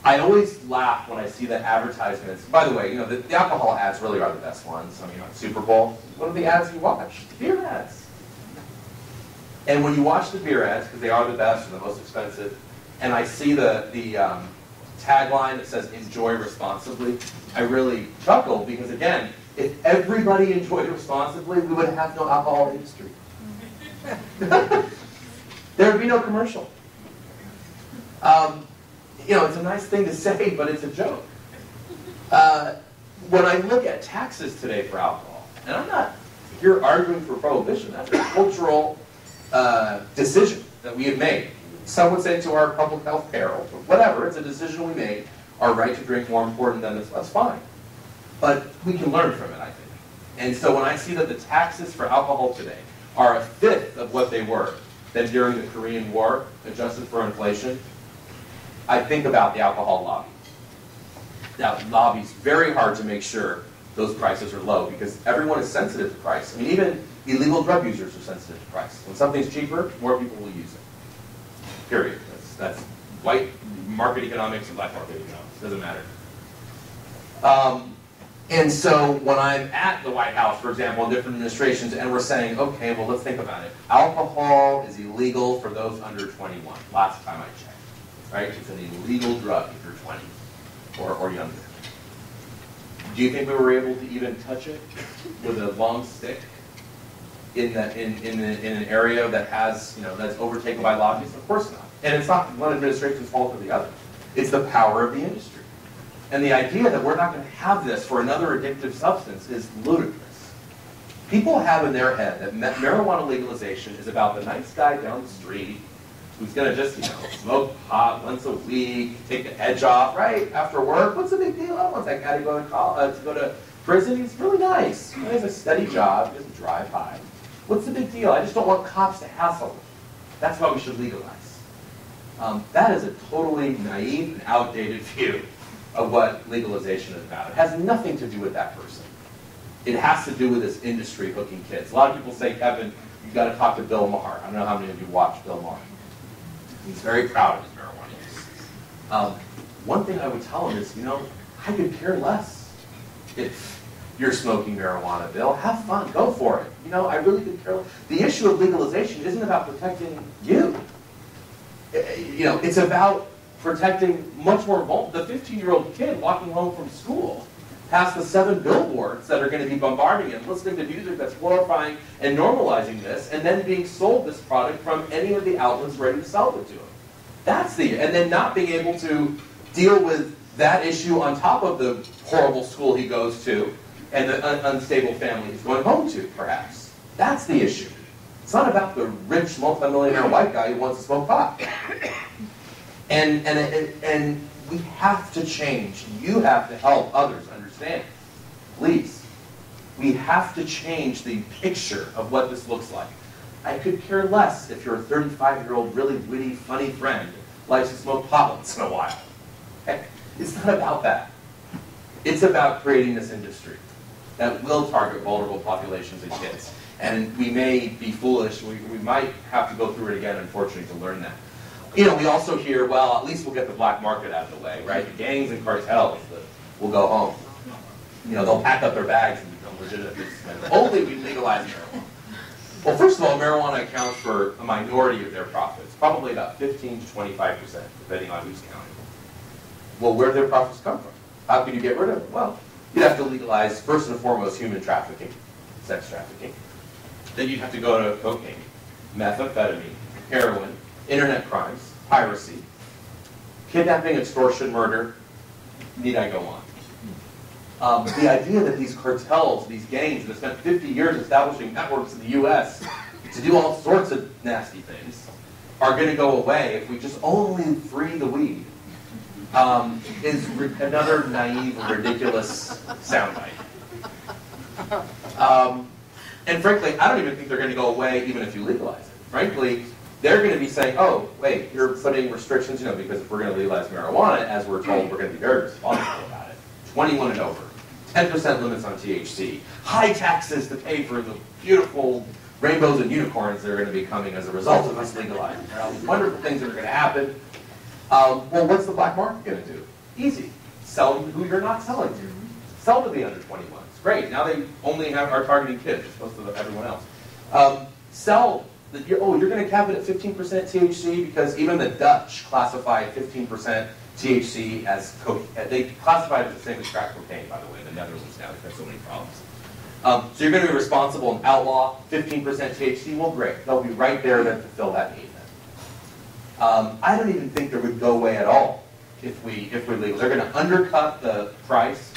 A: I always laugh when I see the advertisements. By the way, the alcohol ads really are the best ones. I mean, at Super Bowl, what are the ads you watch? The beer ads. And when you watch the beer ads, because they are the best and the most expensive, and I see the tagline that says "Enjoy responsibly," I really chuckle because, again, if everybody enjoyed responsibly, we would have no alcohol industry. There would be no commercial. It's a nice thing to say, but it's a joke. When I look at taxes today for alcohol, and I'm not here arguing for prohibition, that's a cultural decision that we have made. Some would say to our public health peril, but whatever, it's a decision we made. Our right to drink more important than this, that's fine. But we can learn from it, I think. And so when I see that the taxes for alcohol today are 1/5 of what they were than during the Korean War, adjusted for inflation, I think about the alcohol lobby. Now, the lobby's very hard to make sure those prices are low because everyone is sensitive to price. I mean, even illegal drug users are sensitive to price. When something's cheaper, more people will use it. Period. That's white market economics and black market economics. Doesn't matter. And so when I'm at the White House, for example, in different administrations, and we're saying, okay, well, let's think about it. Alcohol is illegal for those under 21. Last time I checked. Right? It's an illegal drug if you're 20 or younger. Do you think we were able to even touch it with a long stick in an area that has, that's overtaken by lobbyists? Of course not. And it's not one administration's fault or the other. It's the power of the industry. And the idea that we're not going to have this for another addictive substance is ludicrous. People have in their head that marijuana legalization is about the nice guy down the street who's going to just, smoke pot once a week, take the edge off, right, after work. What's the big deal? I don't want that guy to go to prison. He's really nice. He has a steady job. He doesn't drive high. What's the big deal? I just don't want cops to hassle him. That's why we should legalize. That is a totally naive and outdated view of what legalization is about. It has nothing to do with that person. It has to do with this industry hooking kids. A lot of people say, Kevin, you've got to talk to Bill Maher. I don't know how many of you watch Bill Maher. He's very proud of his marijuana use. One thing I would tell him is, I could care less if you're smoking marijuana, Bill. Have fun. Go for it. I really could care less. The issue of legalization isn't about protecting you. It's about protecting much more vulnerable. The 15-year-old kid walking home from school past the 7 billboards that are going to be bombarding him, listening to music that's glorifying and normalizing this, and then being sold this product from any of the outlets ready to sell it to him. That's and then not being able to deal with that issue on top of the horrible school he goes to and the unstable family he's going home to, perhaps. That's the issue. It's not about the rich, multimillionaire white guy who wants to smoke pot. And we have to change. You have to help others understand. Please. We have to change the picture of what this looks like. I could care less if your 35-year-old, really witty, funny friend likes to smoke pot once in a while. Okay? It's not about that. It's about creating this industry that will target vulnerable populations and kids. And we may be foolish. We might have to go through it again, unfortunately, to learn that. We also hear, well, at least we'll get the black market out of the way, right? The gangs and cartels will go home. They'll pack up their bags and become legitimate businessmen. Only we legalize marijuana. Well, first of all, marijuana accounts for a minority of their profits, probably about 15 to 25%, depending on who's counting. Well, where do their profits come from? How can you get rid of them? Well, you'd have to legalize, first and foremost, human trafficking, sex trafficking. Then you'd have to go to cocaine, methamphetamine, heroin, internet crimes, piracy, kidnapping, extortion, murder. Need I go on? The idea that these cartels, these gangs that have spent 50 years establishing networks in the U.S. to do all sorts of nasty things are going to go away if we just only free the weed is another naive, ridiculous soundbite. And frankly, I don't even think they're going to go away even if you legalize it. Frankly, they're going to be saying, oh, wait, you're putting restrictions, because if we're going to legalize marijuana, as we're told, we're going to be very responsible about it. 21 and over. 10% limits on THC. High taxes to pay for the beautiful rainbows and unicorns that are going to be coming as a result of us legalizing. There are all these wonderful things that are going to happen. Well, what's the black market going to do? Easy. Sell to who you're not selling to. Sell to the under 21s. Great. Now they only are targeting kids as opposed to everyone else. You're going to cap it at 15% THC because even the Dutch classify 15% THC as cocaine. They classify it as the same as crack cocaine, by the way, in the Netherlands now. They've had so many problems. So you're going to be responsible and outlaw 15% THC. Well, great. They'll be right there to fulfill that need. I don't even think it would go away at all if we're legal. They're going to undercut the price.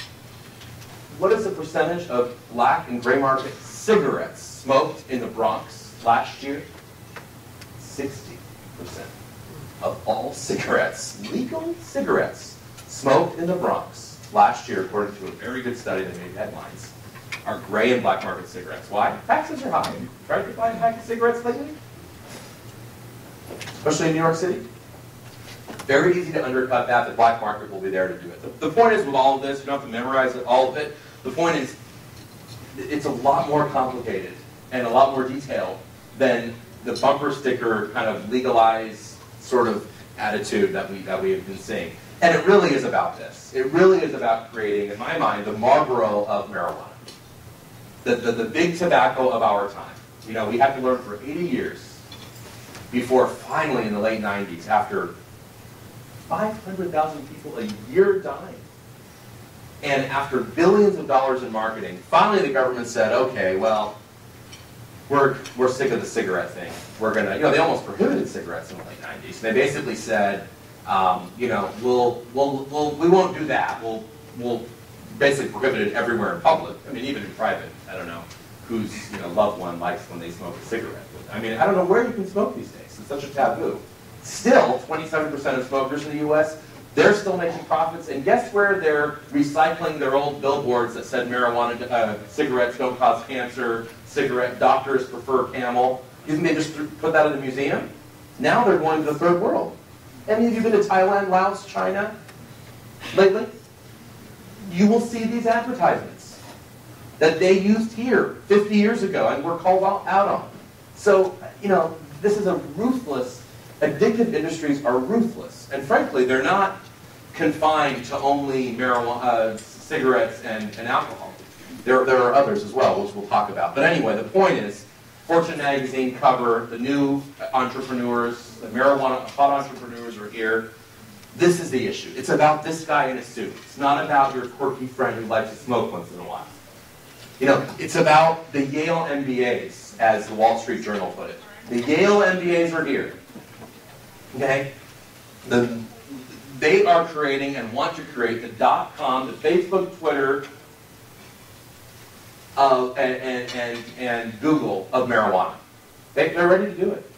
A: What is the percentage of black and gray market cigarettes smoked in the Bronx last year? 60% of all cigarettes, legal cigarettes, smoked in the Bronx last year, according to a very good study that made headlines, are gray and black market cigarettes. Why? Taxes are high. Tried to buy a pack of cigarettes lately? Especially in New York City. Very easy to undercut that. The black market will be there to do it. The point is with all of this, you don't have to memorize all of it. The point is, it's a lot more complicated and a lot more detailed than the bumper sticker kind of legalized sort of attitude that we have been seeing. And it really is about this. It really is about creating, in my mind, the Marlboro of marijuana. The big tobacco of our time. We had to learn for 80 years before finally in the late 90s, after 500,000 people a year dying, and after billions of dollars in marketing, finally the government said, okay, well, we're sick of the cigarette thing. We're going to, they almost prohibited cigarettes in the late 90s. They basically said, we won't do that. We'll basically prohibit it everywhere in public. I mean, even in private. I don't know whose loved one likes when they smoke a cigarette. I mean, I don't know where you can smoke these days. It's such a taboo. Still, 27% of smokers in the U.S., they're still making profits. And guess where they're recycling their old billboards that said marijuana, cigarettes don't cause cancer, cigarette doctors prefer Camel. You think they just put that in the museum? Now they're going to the third world. Any of you been to Thailand, Laos, China lately? You will see these advertisements that they used here 50 years ago and were called out on. So, this is a ruthless, addictive industries are ruthless. And frankly, they're not confined to only marijuana, cigarettes, and alcohol. There are others as well, which we'll talk about. But anyway, the point is, Fortune magazine cover, the new entrepreneurs, the marijuana pot entrepreneurs are here. This is the issue. It's about this guy in a suit. It's not about your quirky friend who likes to smoke once in a while. It's about the Yale MBAs, as the Wall Street Journal put it. The Yale MBAs are here. Okay? They are creating and want to create the .com, the Facebook, Twitter, and Google of marijuana. They're ready to do it.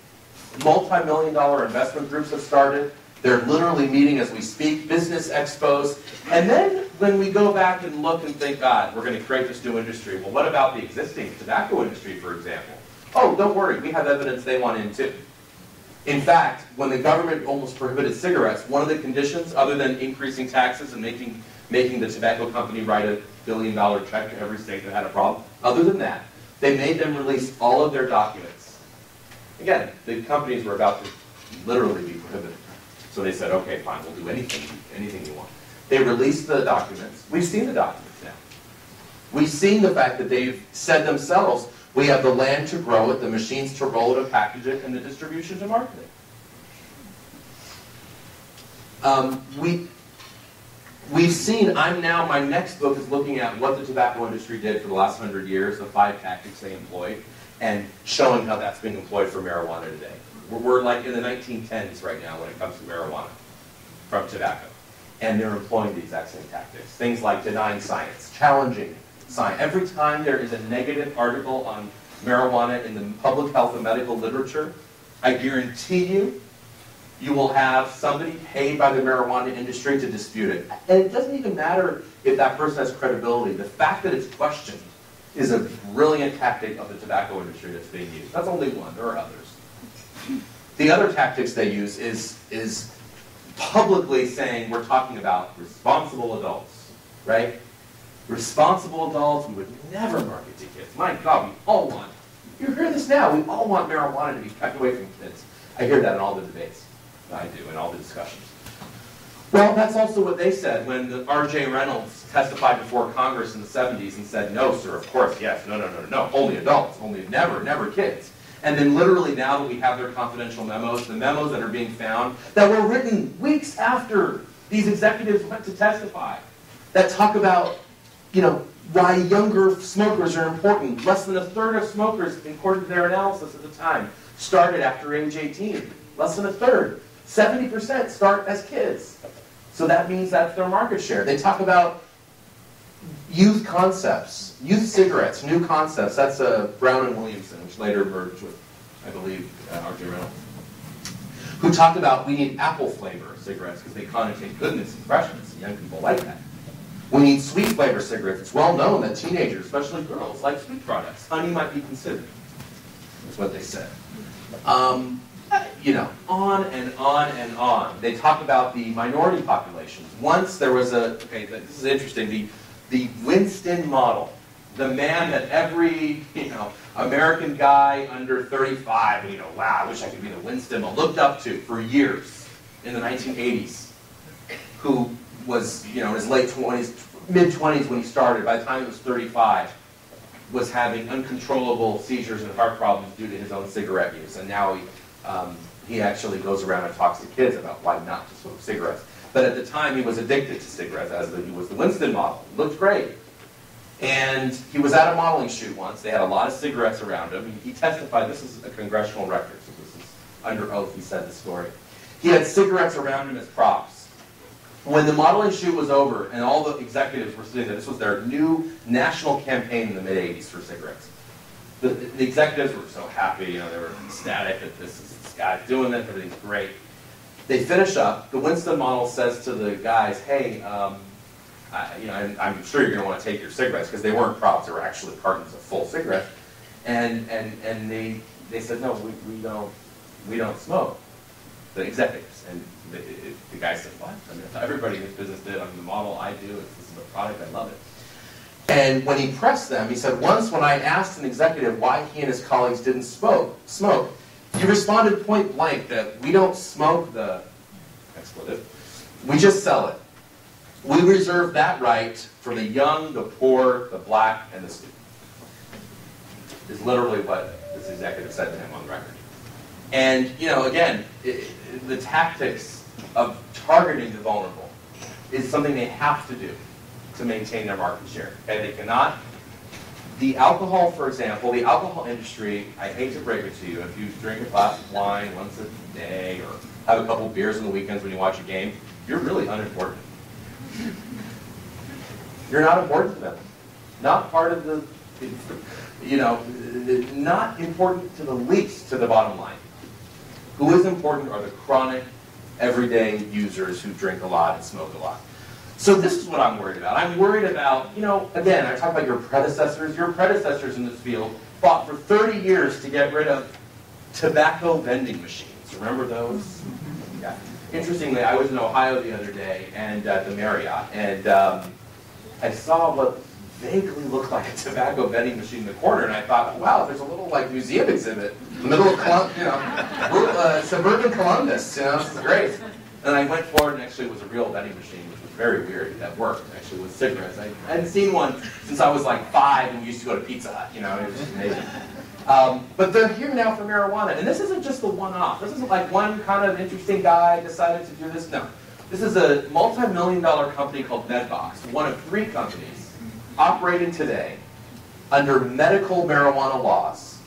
A: Multi-million-dollar investment groups have started. They're literally meeting as we speak, business expos. And then when we go back and look and think, God, we're going to create this new industry. Well, what about the existing tobacco industry, for example? Oh, don't worry, we have evidence they want in too. In fact, when the government almost prohibited cigarettes, one of the conditions, other than increasing taxes and making the tobacco company write $1 billion check to every state that had a problem, other than that, they made them release all of their documents. Again, the companies were about to literally be prohibited. So they said, okay, fine, we'll do anything you want. They released the documents. We've seen the documents now. We've seen the fact that they've said themselves, we have the land to grow it, the machines to roll it and package it, and the distribution to market it. We've seen, my next book is looking at what the tobacco industry did for the last 100 years, the 5 tactics they employed, and showing how that's being employed for marijuana today. We're like in the 1910s right now when it comes to marijuana from tobacco. And they're employing the exact same tactics. Things like denying science, challenging science. Every time there is a negative article on marijuana in the public health and medical literature, I guarantee you will have somebody paid by the marijuana industry to dispute it. And it doesn't even matter if that person has credibility. The fact that it's questioned is a brilliant tactic of the tobacco industry that's being used. That's only one. There are others. The other tactics they use is publicly saying we're talking about responsible adults, right? Responsible adults, we would never market to kids. My God, we all want, you hear this now, we all want marijuana to be kept away from kids. I hear that in all the debates. I do, in all the discussions. Well, that's also what they said when the R.J. Reynolds testified before Congress in the 70s and said, no, sir, of course, yes, no, only adults, only never kids. And then literally now that we have their confidential memos, the memos that are being found, that were written weeks after these executives went to testify, that talk about, why younger smokers are important. Less than a third of smokers, according to their analysis at the time, started after age 18. Less than a third. 70% start as kids. So that means that's their market share. They talk about youth concepts, youth cigarettes, new concepts. That's Brown and Williamson, which later merged with, I believe, R.J. Reynolds, who talked about we need apple flavor cigarettes because they connotate goodness and freshness. And young people like that. We need sweet flavor cigarettes. It's well known that teenagers, especially girls, like sweet products. Honey might be considered. That's what they said. On and on and on. They talk about the minority populations. Once there was this is interesting, the Winston model, the man that every, American guy under 35, wow, I wish I could be the Winston, looked up to for years in the 1980s, who was, in his late 20s, mid-20s when he started. By the time he was 35, was having uncontrollable seizures and heart problems due to his own cigarette use. And now he actually goes around and talks to kids about why not to smoke cigarettes. But at the time, he was addicted to cigarettes, he was the Winston model. He looked great. And he was at a modeling shoot once. They had a lot of cigarettes around him. He testified, this is a congressional record, so this is under oath, he said the story. He had cigarettes around him as props. When the modeling shoot was over and all the executives were sitting there, this was their new national campaign in the mid-'80s for cigarettes. The executives were so happy, they were ecstatic that this guy's doing this, everything's great. They finish up. The Winston model says to the guys, hey, I'm sure you're going to want to take your cigarettes, because they weren't props, they were actually cartons of full cigarettes. And they said, no, we don't smoke, the executives. And the guy said, what? I thought everybody in this business did. The model I do, this is a product, I love it. And when he pressed them, he said, once when I asked an executive why he and his colleagues didn't smoke, he responded point blank that we don't smoke the expletive, we just sell it. We reserve that right for the young, the poor, the black, and the stupid. Is literally what this executive said to him on the record. And, you know, again, the tactics of targeting the vulnerable is something they have to do to maintain their market share. Okay, they cannot. The alcohol, for example, the alcohol industry, I hate to break it to you, if you drink a glass of wine once a day or have a couple beers on the weekends when you watch a game, you're really unimportant. You're not important to them. Not part of the, you know, not important to the least to the bottom line. Who is important are the chronic, everyday users who drink a lot and smoke a lot. So this is what I'm worried about. I'm worried about, you know, again, I talk about your predecessors. Your predecessors in this field fought for 30 years to get rid of tobacco vending machines. Remember those? Yeah. Interestingly, I was in Ohio the other day and at the Marriott, and I saw what vaguely looked like a tobacco vending machine in the corner, and I thought, wow, there's a little like museum exhibit in the middle of suburban Columbus. You know, this is great. And I went forward, and actually it was a real vending machine, which was very weird. That worked actually with cigarettes. I hadn't seen one since I was like 5, and we used to go to Pizza Hut. You know, it was just amazing. But they're here now for marijuana, and this isn't just the one-off. This isn't like one kind of interesting guy decided to do this. No, this is a multi-million-dollar company called Medbox, one of 3 companies operating today under medical marijuana laws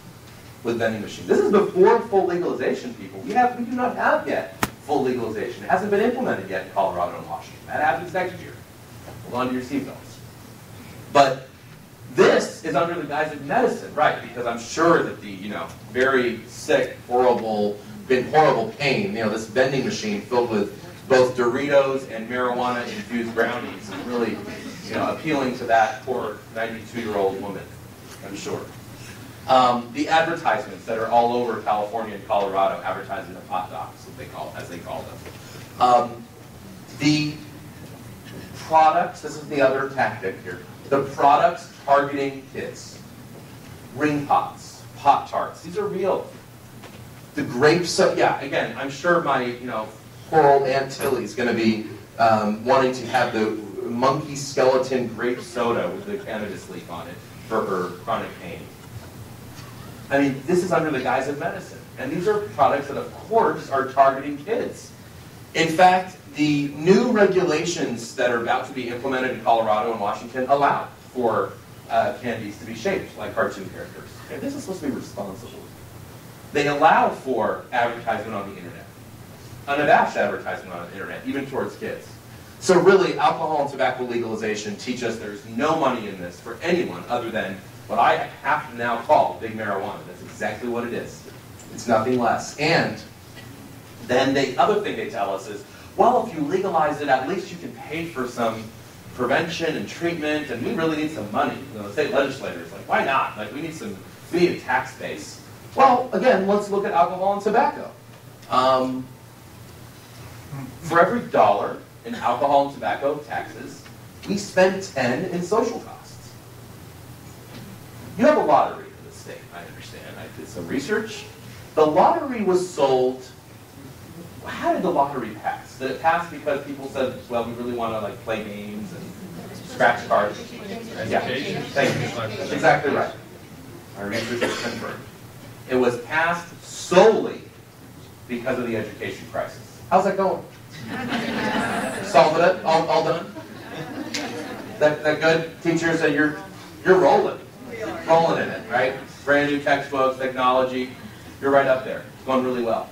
A: with vending machines. This is before full legalization, people. We do not have yet full legalization. It hasn't been implemented yet in Colorado and Washington. That happens next year. Hold on to your seatbelts. But this is under the guise of medicine, right? Because I'm sure that the, you know, very sick, horrible pain, you know, this vending machine filled with both Doritos and marijuana-infused brownies is really, you know, appealing to that poor 92-year-old woman, I'm sure. The advertisements that are all over California and Colorado, advertising of hot dogs, as they call them. The products, this is the other tactic here, the products targeting kids. Ring pots, Pop-Tarts, these are real. The grape soda, yeah, again, I'm sure my, you know, poor old Aunt Tilly's going to be wanting to have the monkey skeleton grape soda with the cannabis leaf on it for her chronic pain. I mean, this is under the guise of medicine. And these are products that, of course, are targeting kids. In fact, the new regulations that are about to be implemented in Colorado and Washington allow for candies to be shaped like cartoon characters. And this is supposed to be responsible. They allow for advertisement on the internet. Unabashed advertisement on the internet, even towards kids. So really, alcohol and tobacco legalization teach us there's no money in this for anyone other than what I have to now call big marijuana. That's exactly what it is. It's nothing less. And then the other thing they tell us is, well, if you legalize it, at least you can pay for some prevention and treatment, and we really need some money. You know, the state legislators, like, why not? Like, we need a tax base. Well, again, let's look at alcohol and tobacco. For every $1 in alcohol and tobacco taxes, we spend 10 in social costs. You have a lottery in the state, I understand. I did some research. The lottery was sold. How did the lottery pass? Did it pass because people said, well, we really want to like play games and scratch cards? Yeah, thank you. That's exactly right. Our research is confirmed. It was passed solely because of the education crisis. How's that going? Solved it? All done? That good? Teachers, you're rolling. Rolling in it, right? Brand new textbooks, technology. You're right up there. It's going really well.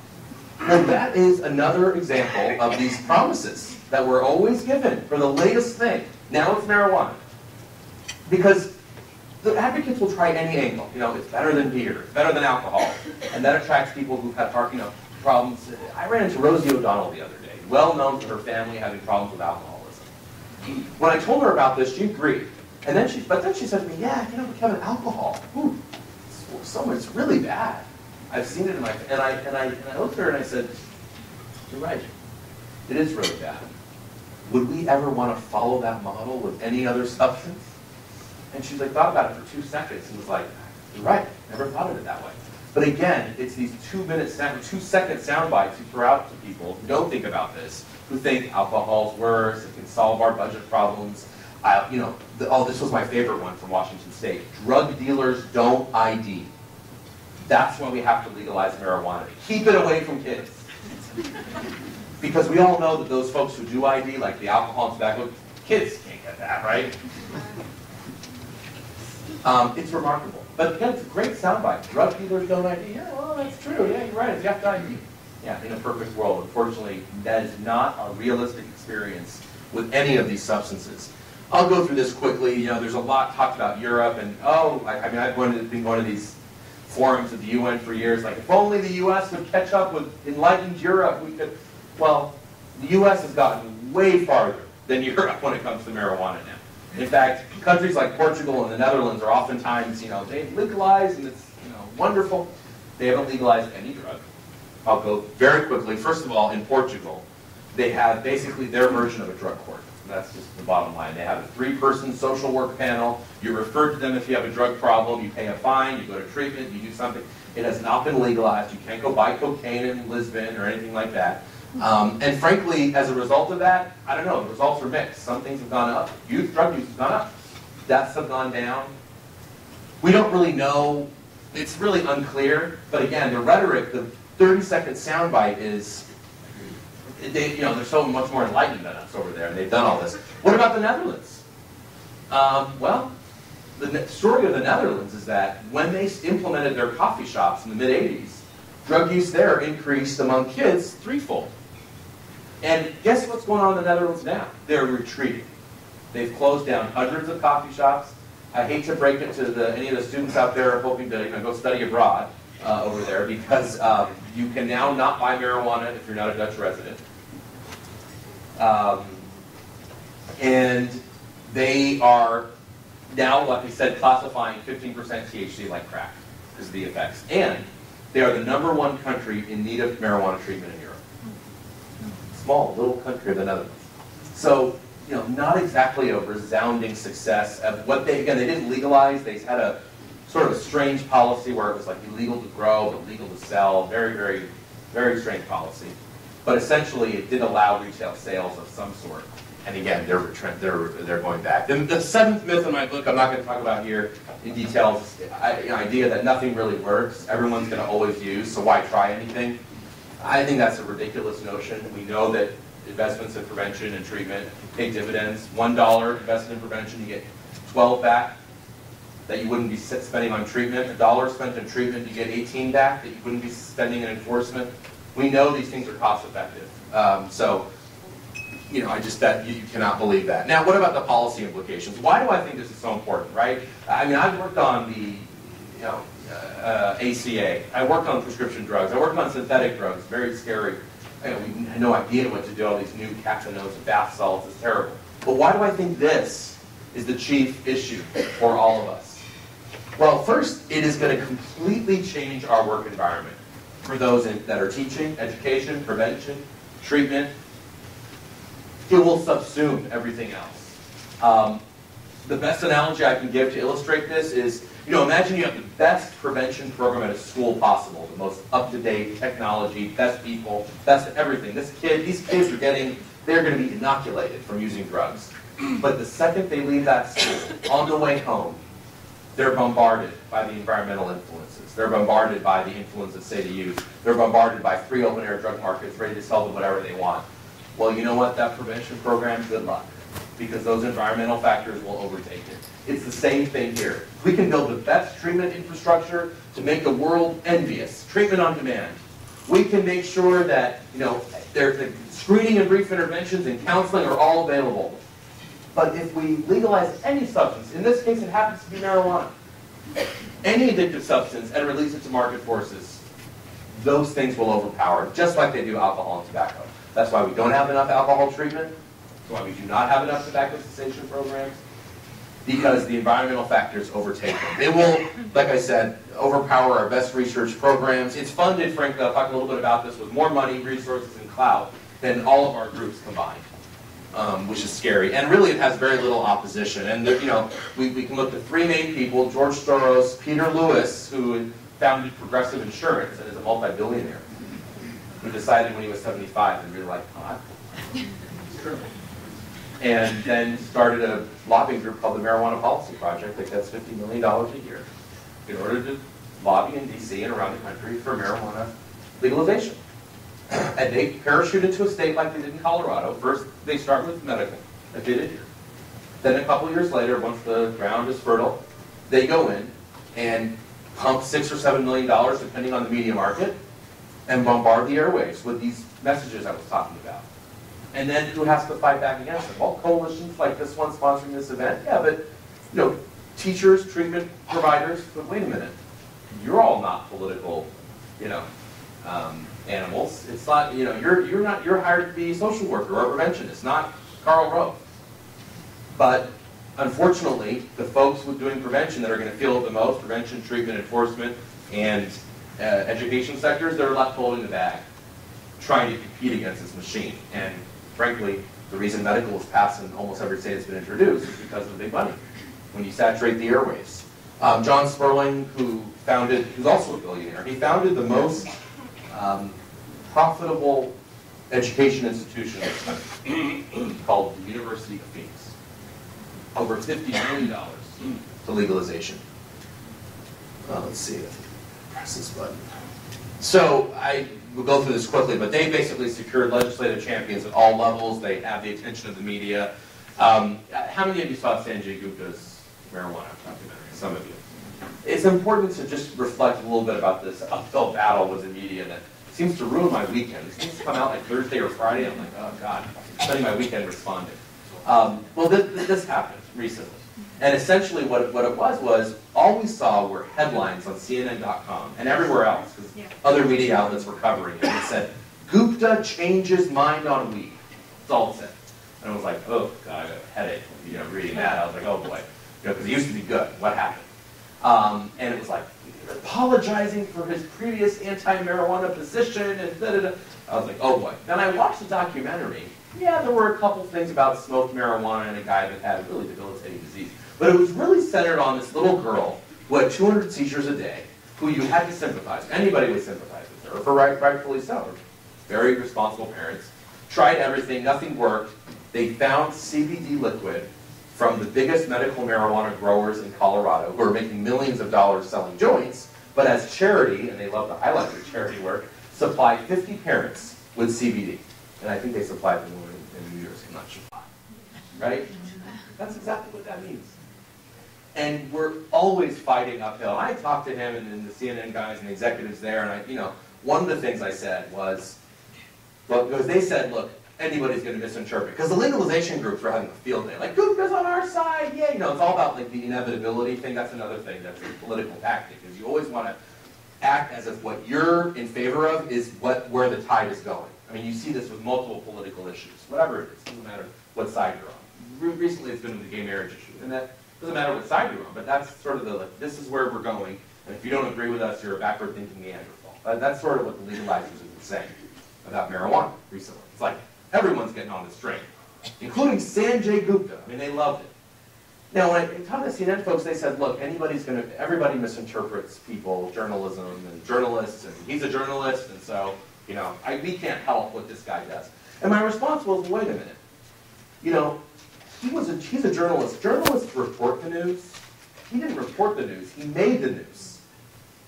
A: Well, that is another example of these promises that were always given for the latest thing. Now it's marijuana. Because the advocates will try any angle. You know, it's better than beer, it's better than alcohol. And that attracts people who have problems. I ran into Rosie O'Donnell the other day, well known for her family having problems with alcoholism. When I told her about this, she agreed. And then she said to me, yeah, Kevin, alcohol, it's really bad. I've seen it in my, and I looked at her and I said, you're right, it is really bad. Would we ever want to follow that model with any other substance? And she's like, thought about it for 2 seconds and was like, you're right, never thought of it that way. But again, it's these 2-second sound bites you throw out to people who don't think about this, who think alcohol's worse, it can solve our budget problems. This was my favorite one from Washington State. Drug dealers don't ID. That's why we have to legalize marijuana. Keep it away from kids. Because we all know that those folks who do ID, like the alcohol and tobacco, kids can't get that, right? It's remarkable. But again, it's a great soundbite. Drug dealers don't ID. Yeah, well, that's true. Yeah, you're right. You have to ID. Yeah, in a perfect world. Unfortunately, that is not a realistic experience with any of these substances. I'll go through this quickly. There's a lot talked about Europe, and I've been going to these forums at the UN for years. Like, if only the U.S. would catch up with enlightened Europe, we could. Well, the U.S. has gotten way farther than Europe when it comes to marijuana now. In fact, countries like Portugal and the Netherlands are oftentimes, they've legalized and it's, wonderful. They haven't legalized any drug. I'll go very quickly. First of all, in Portugal, they have basically their version of a drug court. That's just the bottom line. They have a 3-person social work panel. You're referred to them if you have a drug problem. You pay a fine. You go to treatment. You do something. It has not been legalized. You can't go buy cocaine in Lisbon or anything like that. And frankly, as a result of that, I don't know, the results are mixed. Some things have gone up. Drug use has gone up. Deaths have gone down. We don't really know. It's really unclear. But again, the rhetoric, the 30-second soundbite is, they're so much more enlightened than us over there, and they've done all this. What about the Netherlands? Well, the story of the Netherlands is that when they implemented their coffee shops in the mid-'80s, drug use there increased among kids threefold. And guess what's going on in the Netherlands now? They're retreating. They've closed down hundreds of coffee shops. I hate to break it to any of the students out there hoping to go study abroad over there, because you can now not buy marijuana if you're not a Dutch resident. And they are now, like I said, classifying 15% THC like crack because of the effects. And they are the #1 country in need of marijuana treatment in Europe. Small, little country of the Netherlands. So, not exactly a resounding success. They didn't legalize. They had a sort of a strange policy where it was like illegal to grow but legal to sell. Very, very, very strange policy. But essentially, it did allow retail sales of some sort. And again, they're going back. And the 7th myth in my book, I'm not going to talk about here in detail, is the idea that nothing really works. Everyone's going to always use, so why try anything? I think that's a ridiculous notion. We know that investments in prevention and treatment pay dividends. $1 invested in prevention, you get 12 back that you wouldn't be spending on treatment. $1 spent in treatment, you get 18 back that you wouldn't be spending in enforcement. We know these things are cost effective. That you cannot believe that. Now, what about the policy implications? Why do I think this is so important, right? I've worked on the, ACA. I worked on prescription drugs. I worked on synthetic drugs. Very scary. We had no idea what to do. All these new catechinones and bath salts. It's terrible. But why do I think this is the chief issue for all of us? Well, first, it is going to completely change our work environment for those that are teaching, education, prevention, treatment. It will subsume everything else. The best analogy I can give to illustrate this is, imagine you have the best prevention program at a school possible, the most up-to-date technology, best people, best everything. These kids they're going to be inoculated from using drugs. But the second they leave that school, on the way home, they're bombarded by the environmental influences. They're bombarded by the influence of, say, the youth. They're bombarded by free open-air drug markets ready to sell them whatever they want. Well, you know what? That prevention program, good luck, because those environmental factors will overtake it. It's the same thing here. We can build the best treatment infrastructure to make the world envious. Treatment on demand. We can make sure that the screening and brief interventions and counseling are all available. But if we legalize any substance, in this case it happens to be marijuana, any addictive substance, and release it to market forces, those things will overpower, just like they do alcohol and tobacco. That's why we don't have enough alcohol treatment. That's why we do not have enough tobacco cessation programs, because the environmental factors overtake them. They will, like I said, overpower our best research programs. It's funded, frankly, I'll talk a little bit about this, with more money, resources, and clout than all of our groups combined. which is scary. And really, it has very little opposition. And there, you know, we can look at three main people: George Soros, Peter Lewis, who founded Progressive Insurance and is a multi-billionaire, who decided when he was 75 and really liked pot. It's true. And then started a lobbying group called the Marijuana Policy Project that gets $50 million a year in order to lobby in D.C. and around the country for marijuana legalization. And they parachute into a state like they did in Colorado. First, they start with medical, like they did here. Then a couple years later, once the ground is fertile, they go in and pump $6 or $7 million, depending on the media market, and bombard the airwaves with these messages I was talking about. And then who has to fight back against them? Well, coalitions like this one sponsoring this event. Yeah, but you know, teachers, treatment providers. But wait a minute, you're all not political, you know, animals. It's not, you know, you're hired to be a social worker or a preventionist, not Karl Rove. But unfortunately, the folks with doing prevention that are going to feel it the most, prevention, treatment, enforcement, and education sectors, they're left holding the bag, trying to compete against this machine. And frankly, the reason medical is passed in almost every state that's been introduced is because of the big money. When you saturate the airwaves. John Sperling, who's also a billionaire, he founded the most profitable education institution in the country, called the University of Phoenix. Over $50 million to legalization. Let's see, press this button. So we'll go through this quickly, but they basically secured legislative champions at all levels. They have the attention of the media. How many of you saw Sanjay Gupta's marijuana documentary? Some of you. It's important to just reflect a little bit about this uphill battle with the media that seems to ruin my weekend. It seems to come out like Thursday or Friday. I'm like, oh God, I'm spending my weekend responding. Well, this happened recently. And essentially what it was all we saw were headlines on CNN.com and everywhere else, because other media outlets were covering it. And it said, Gupta changes mind on weed. That's all it said. And I was like, oh God, I got a headache, you know, reading that. I was like, oh boy, you know, because it used to be good. What happened? And it was like, apologizing for his previous anti-marijuana position, and da-da-da. I was like, oh boy. Then I watched the documentary. Yeah, there were a couple things about smoked marijuana and a guy that had a really debilitating disease. But it was really centered on this little girl who had 200 seizures a day, who you had to sympathize. Anybody would sympathize with her, for rightfully so. Very responsible parents. Tried everything, nothing worked. They found CBD liquid from the biggest medical marijuana growers in Colorado, who are making millions of dollars selling joints, but as charity, and they love to highlight their charity work, supply 50 parents with CBD. And I think they supplied them in New Jersey, I'm not sure why. Right? That's exactly what that means. And we're always fighting uphill. I talked to him and the CNN guys and the executives there, and one of the things I said was, well, because they said, look, anybody's going to misinterpret. Because the legalization groups were having a field day. Like, Gupta's on our side, yeah. You know, it's all about like the inevitability thing. That's another thing that's a political tactic, is you always want to act as if what you're in favor of is where the tide is going. I mean, you see this with multiple political issues, whatever it is. It doesn't matter what side you're on. Recently, it's been with the gay marriage issue, and that doesn't matter what side you're on. But that's sort of the, like, this is where we're going, and if you don't agree with us, you're a backward-thinking Neanderthal. That's sort of what the legalizers have been saying about marijuana recently. It's like, everyone's getting on this train, including Sanjay Gupta. I mean, they loved it. Now, when I talked to CNN folks, they said, look, everybody misinterprets people, journalism, and journalists, and he's a journalist, and so, you know, we can't help what this guy does. And my response was, wait a minute. You know, he's a journalist. Journalists report the news. He didn't report the news. He made the news,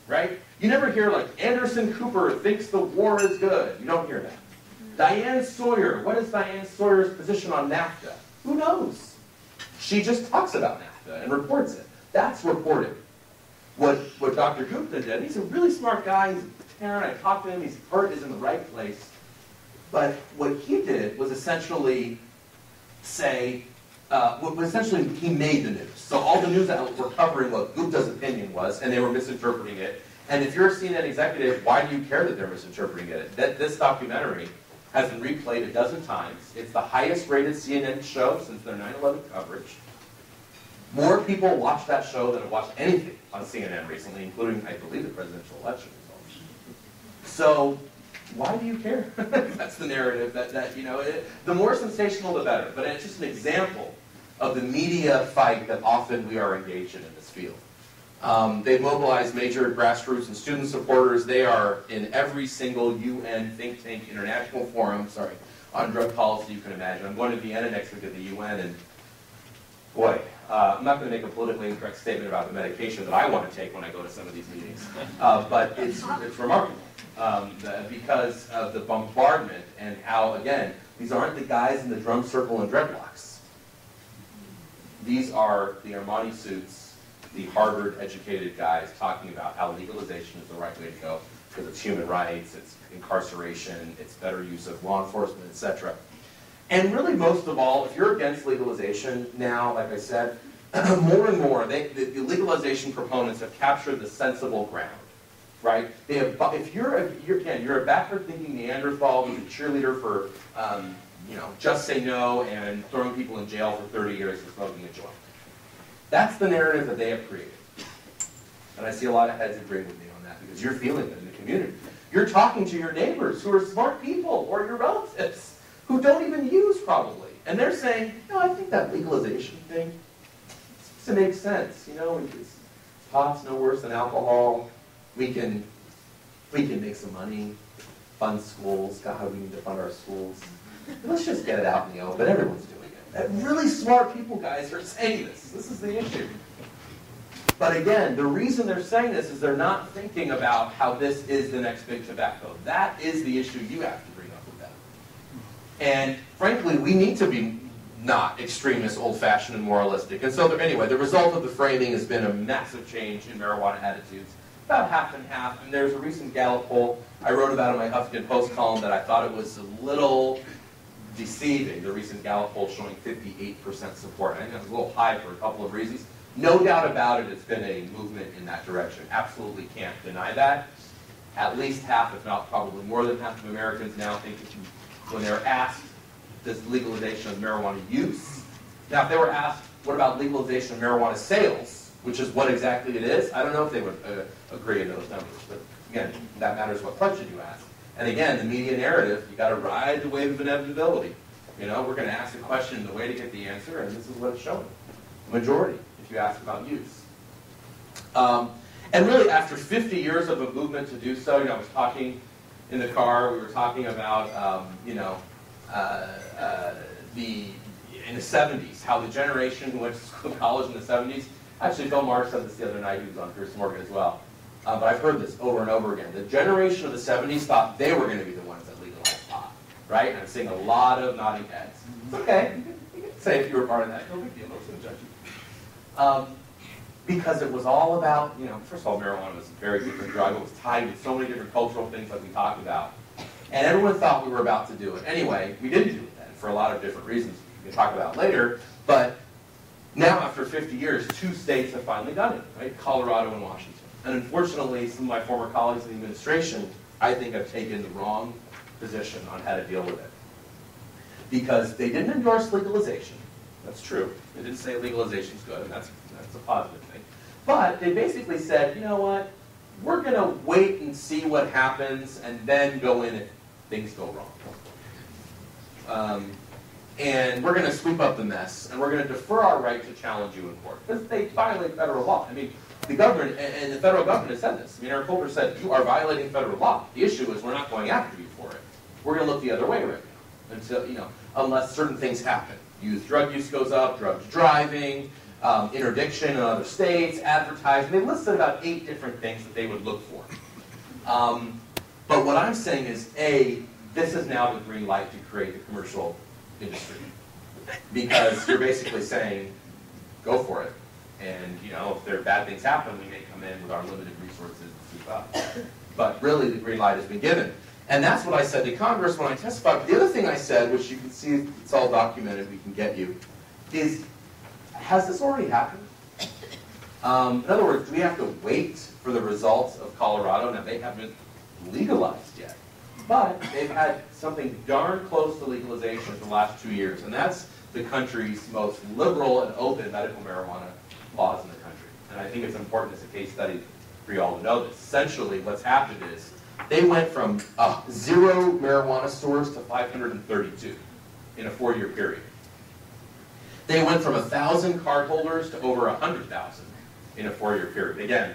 A: right? You never hear, like, Anderson Cooper thinks the war is good. You don't hear that. Diane Sawyer, what is Diane Sawyer's position on NAFTA? Who knows? She just talks about NAFTA and reports it. That's reported. What Dr. Gupta did, he's a really smart guy, he's a parent, I talked to him, his heart is in the right place. But what he did was essentially say, he made the news. So all the news outlets were covering what Gupta's opinion was, and they were misinterpreting it. And if you're a CNN executive, why do you care that they're misinterpreting it? This documentary has been replayed a dozen times. It's the highest rated CNN show since their 9/11 coverage. More people watch that show than have watched anything on CNN recently, including, I believe, the presidential election results. So why do you care? That's the narrative that you know, the more sensational the better. But it's just an example of the media fight that often we are engaged in this field. They've mobilized major grassroots and student supporters. They are in every single UN think tank international forum, on drug policy you can imagine. I'm going to Vienna next week at the UN, and boy, I'm not going to make a politically incorrect statement about the medication that I want to take when I go to some of these meetings. But it's remarkable because of the bombardment and how, again, these aren't the guys in the drum circle and dreadlocks. These are the Armani suits, the Harvard-educated guys talking about how legalization is the right way to go because it's human rights, it's incarceration, it's better use of law enforcement, etc. And really, most of all, if you're against legalization now, like I said, more and more, the legalization proponents have captured the sensible ground, right? They have, if you're a backward-thinking Neanderthal who's a cheerleader for, just say no and throwing people in jail for 30 years for smoking a joint. That's the narrative that they have created. And I see a lot of heads agreeing with me on that because you're feeling it in the community. You're talking to your neighbors who are smart people or your relatives who don't even use probably. And they're saying, no, I think that legalization thing, it makes sense. You know, pot's no worse than alcohol. We can make some money, fund schools. God, we need to fund our schools. Let's just get it out in the open. Everyone's doing it. Really smart people, guys, are saying this. This is the issue. But again, the reason they're saying this is they're not thinking about how this is the next big tobacco. That is the issue you have to bring up with them. And frankly, we need to be not extremist, old-fashioned, and moralistic. And so anyway, the result of the framing has been a massive change in marijuana attitudes. About half and half. And there's a recent Gallup poll I wrote about in my Huffington Post column that I thought it was a little deceiving. The recent Gallup poll showing 58% support. I think that was a little high for a couple of reasons. No doubt about it, it's been a movement in that direction. Absolutely can't deny that. At least half, if not probably more than half of Americans now think when they're asked, does legalization of marijuana use? Now, if they were asked, what about legalization of marijuana sales, which is what exactly it is, I don't know if they would agree in those numbers. But again, that matters what question you ask. And again, the media narrative, you got to ride the wave of inevitability. You know, we're going to ask a question, the way to get the answer, and this is what it's showing. Majority, if you ask about use. And really, after 50 years of a movement to do so, I was talking in the car, we were talking about, in the 70s, how the generation who went to college in the 70s, actually Bill Maher said this the other night, he was on Chris Morgan as well, but I've heard this over and over again. The generation of the 70s thought they were going to be the ones that legalized pot, right? And I'm seeing a lot of nodding heads. It's okay, you can say if you were part of that, no big deal, no one's going to judge you. Because it was all about, first of all, marijuana was a very different drug. It was tied with so many different cultural things like we talked about. And everyone thought we were about to do it. Anyway, we didn't do it then for a lot of different reasons we can talk about later. But now, after 50 years, 2 states have finally done it, right? Colorado and Washington. And unfortunately, some of my former colleagues in the administration, I think, have taken the wrong position on how to deal with it. Because they didn't endorse legalization. That's true. They didn't say legalization is good, and that's a positive thing. But they basically said, you know what? We're going to wait and see what happens and then go in if things go wrong. And we're going to sweep up the mess, and we're going to defer our right to challenge you in court. Because they violate federal law. I mean, the government, and the federal government has said this. I mean, Eric Holder said, you are violating federal law. The issue is we're not going after you for it. We're going to look the other way right now, until, unless certain things happen. Drug use goes up, drugs driving, interdiction in other states, advertising. They listed about 8 different things that they would look for. But what I'm saying is, A, this is now the green light to create the commercial industry. Because you're basically saying, go for it. And, if there are bad things happen, we may come in with our limited resources and sweep up. But really, the green light has been given. And that's what I said to Congress when I testified. The other thing I said, which you can see, it's all documented, we can get you, is, has this already happened? In other words, do we have to wait for the results of Colorado? Now, they haven't legalized yet. But they've had something darn close to legalization for the last 2 years. And that's the country's most liberal and open medical marijuana laws in the country. And I think it's important as a case study for you all to know this. Essentially, what's happened is they went from 0 marijuana stores to 532 in a 4-year period. They went from 1,000 cardholders to over 100,000 in a 4-year period. Again,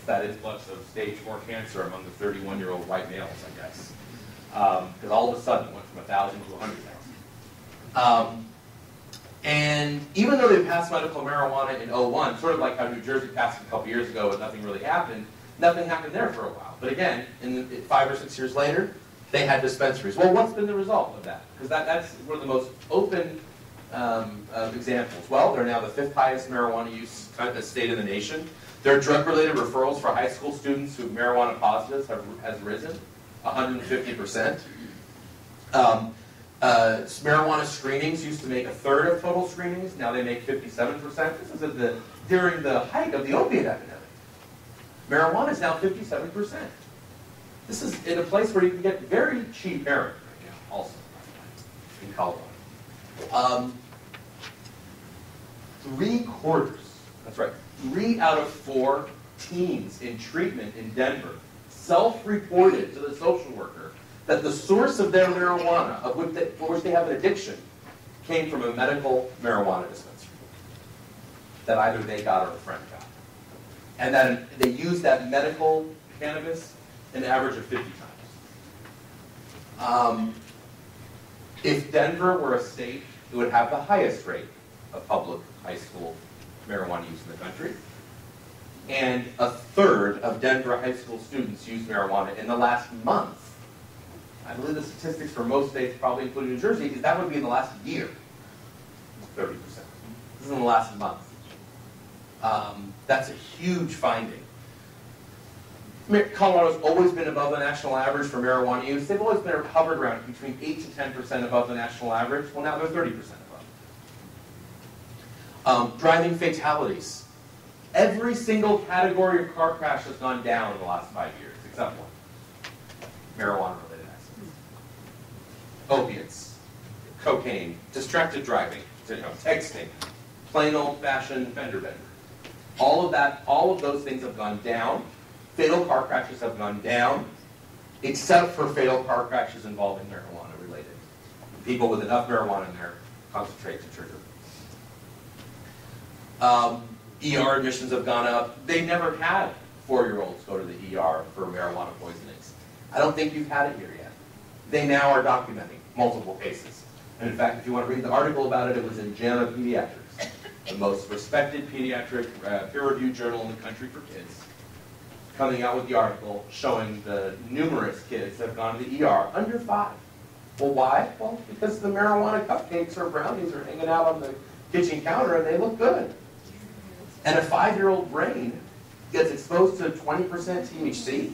A: that influx of stage 4 cancer among the 31-year-old white males, I guess. Because all of a sudden it went from 1,000 to 100,000. And even though they passed medical marijuana in 2001, sort of like how New Jersey passed it a couple years ago and nothing really happened, nothing happened there for a while. But again, 5 or 6 years later, they had dispensaries. Well, what's been the result of that? Because that's one of the most open examples. Well, they're now the 5th highest marijuana use state in the nation. Their drug-related referrals for high school students who have marijuana positives has risen 150%. Marijuana screenings used to make 1/3 of total screenings. Now they make 57%. This is during the height of the opiate epidemic. Marijuana is now 57%. This is in a place where you can get very cheap heroin right now, also in Colorado. 3/4, that's right, 3 out of 4 teens in treatment in Denver self-reported to the social worker that the source of their marijuana, for which they have an addiction, came from a medical marijuana dispensary that either they got or a friend got. And then they used that medical cannabis an average of 50 times. If Denver were a state, it would have the highest rate of public high school marijuana use in the country. And 1/3 of Denver high school students used marijuana in the last month. I believe the statistics for most states, probably including New Jersey, is that would be in the last year. 30%. This is in the last month. That's a huge finding. Colorado's always been above the national average for marijuana use. They've always been hovered around between 8 to 10% above the national average. Well, now they're 30% above. Driving fatalities. Every single category of car crash has gone down in the last 5 years, except one. Marijuana-related accidents. Opiates, cocaine, distracted driving, texting, plain old-fashioned fender bender. All of those things have gone down. Fatal car crashes have gone down, except for fatal car crashes involving marijuana-related. People with enough marijuana in there concentrate to trigger. ER admissions have gone up. They never had 4-year-olds go to the ER for marijuana poisonings. I don't think you've had it here yet. They now are documenting multiple cases. And in fact, if you want to read the article about it, it was in JAMA Pediatrics, the most respected pediatric peer-reviewed journal in the country for kids, coming out with the article showing the numerous kids that have gone to the ER under 5. Well, why? Well, because the marijuana cupcakes or brownies are hanging out on the kitchen counter and they look good. And a 5-year-old brain gets exposed to 20% THC.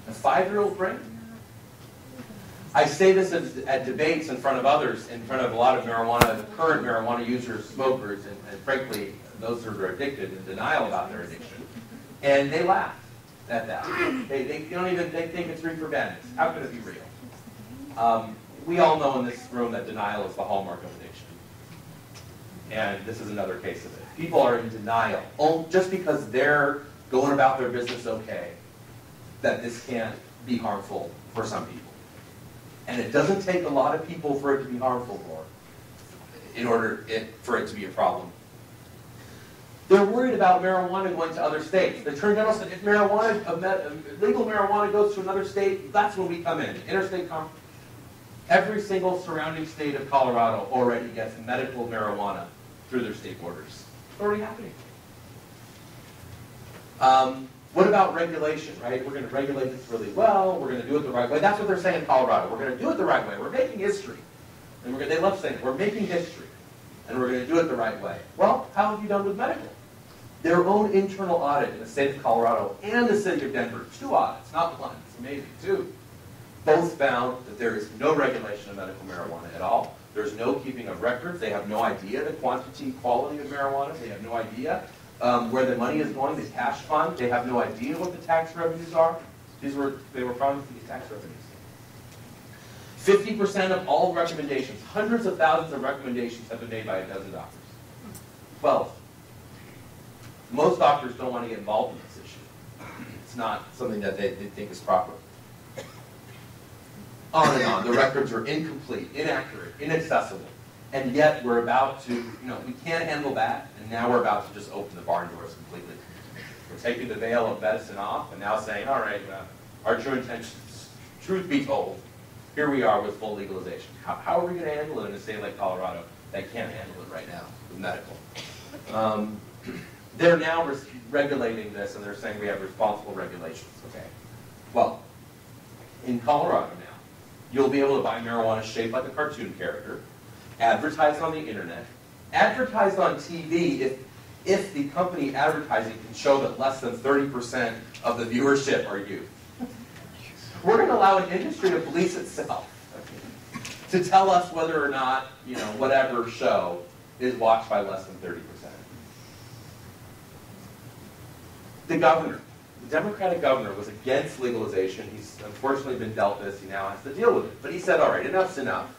A: A 5-year-old brain. I say this at debates in front of others, in front of a lot of current marijuana users, smokers, and frankly, those who are addicted in denial about their addiction. And they laugh at that. They think it's Reefer Madness. How could it be real? We all know in this room that denial is the hallmark of addiction. And this is another case of it. People are in denial, just because they're going about their business okay, that this can't be harmful for some people. And it doesn't take a lot of people for it to be harmful in order for it to be a problem. They're worried about marijuana going to other states. The Attorney General said if legal marijuana goes to another state, that's when we come in. Interstate commerce. Every single surrounding state of Colorado already gets medical marijuana through their state borders. It's already happening. What about regulation, right? We're going to regulate this really well. We're going to do it the right way. That's what they're saying in Colorado. We're going to do it the right way. We're making history. And they love saying it. We're making history. And we're going to do it the right way. Well, how have you done with medical? Their own internal audit in the state of Colorado and the city of Denver, 2 audits, not one, it's amazing, 2, both found that there is no regulation of medical marijuana at all. There's no keeping of records. They have no idea the quantity, quality of marijuana. They have no idea where the money is going, the cash fund. They have no idea what the tax revenues are. They were promised to get tax revenues. 50% of all recommendations, hundreds of thousands of recommendations have been made by a dozen doctors. 12. Most doctors don't want to get involved in this issue. not something that they think is proper. On and on. The records are incomplete, inaccurate, inaccessible. And yet we're about to, we can't handle that, and now we're about to just open the barn doors completely. We're taking the veil of medicine off and now saying, all right, our true intentions, truth be told, here we are with full legalization. How are we going to handle it in a state like Colorado that can't handle it right now with medical? They're now regulating this, and they're saying we have responsible regulations. Okay. Well, in Colorado now, you'll be able to buy marijuana shaped like a cartoon character, advertised on the internet, advertised on TV if the company advertising can show that less than 30% of the viewership are youth. We're going to allow an industry to police itself, to tell us whether or not, whatever show is watched by less than 30%. The governor, the Democratic governor, was against legalization. He's unfortunately been dealt this. He now has to deal with it. But he said, all right, enough's enough.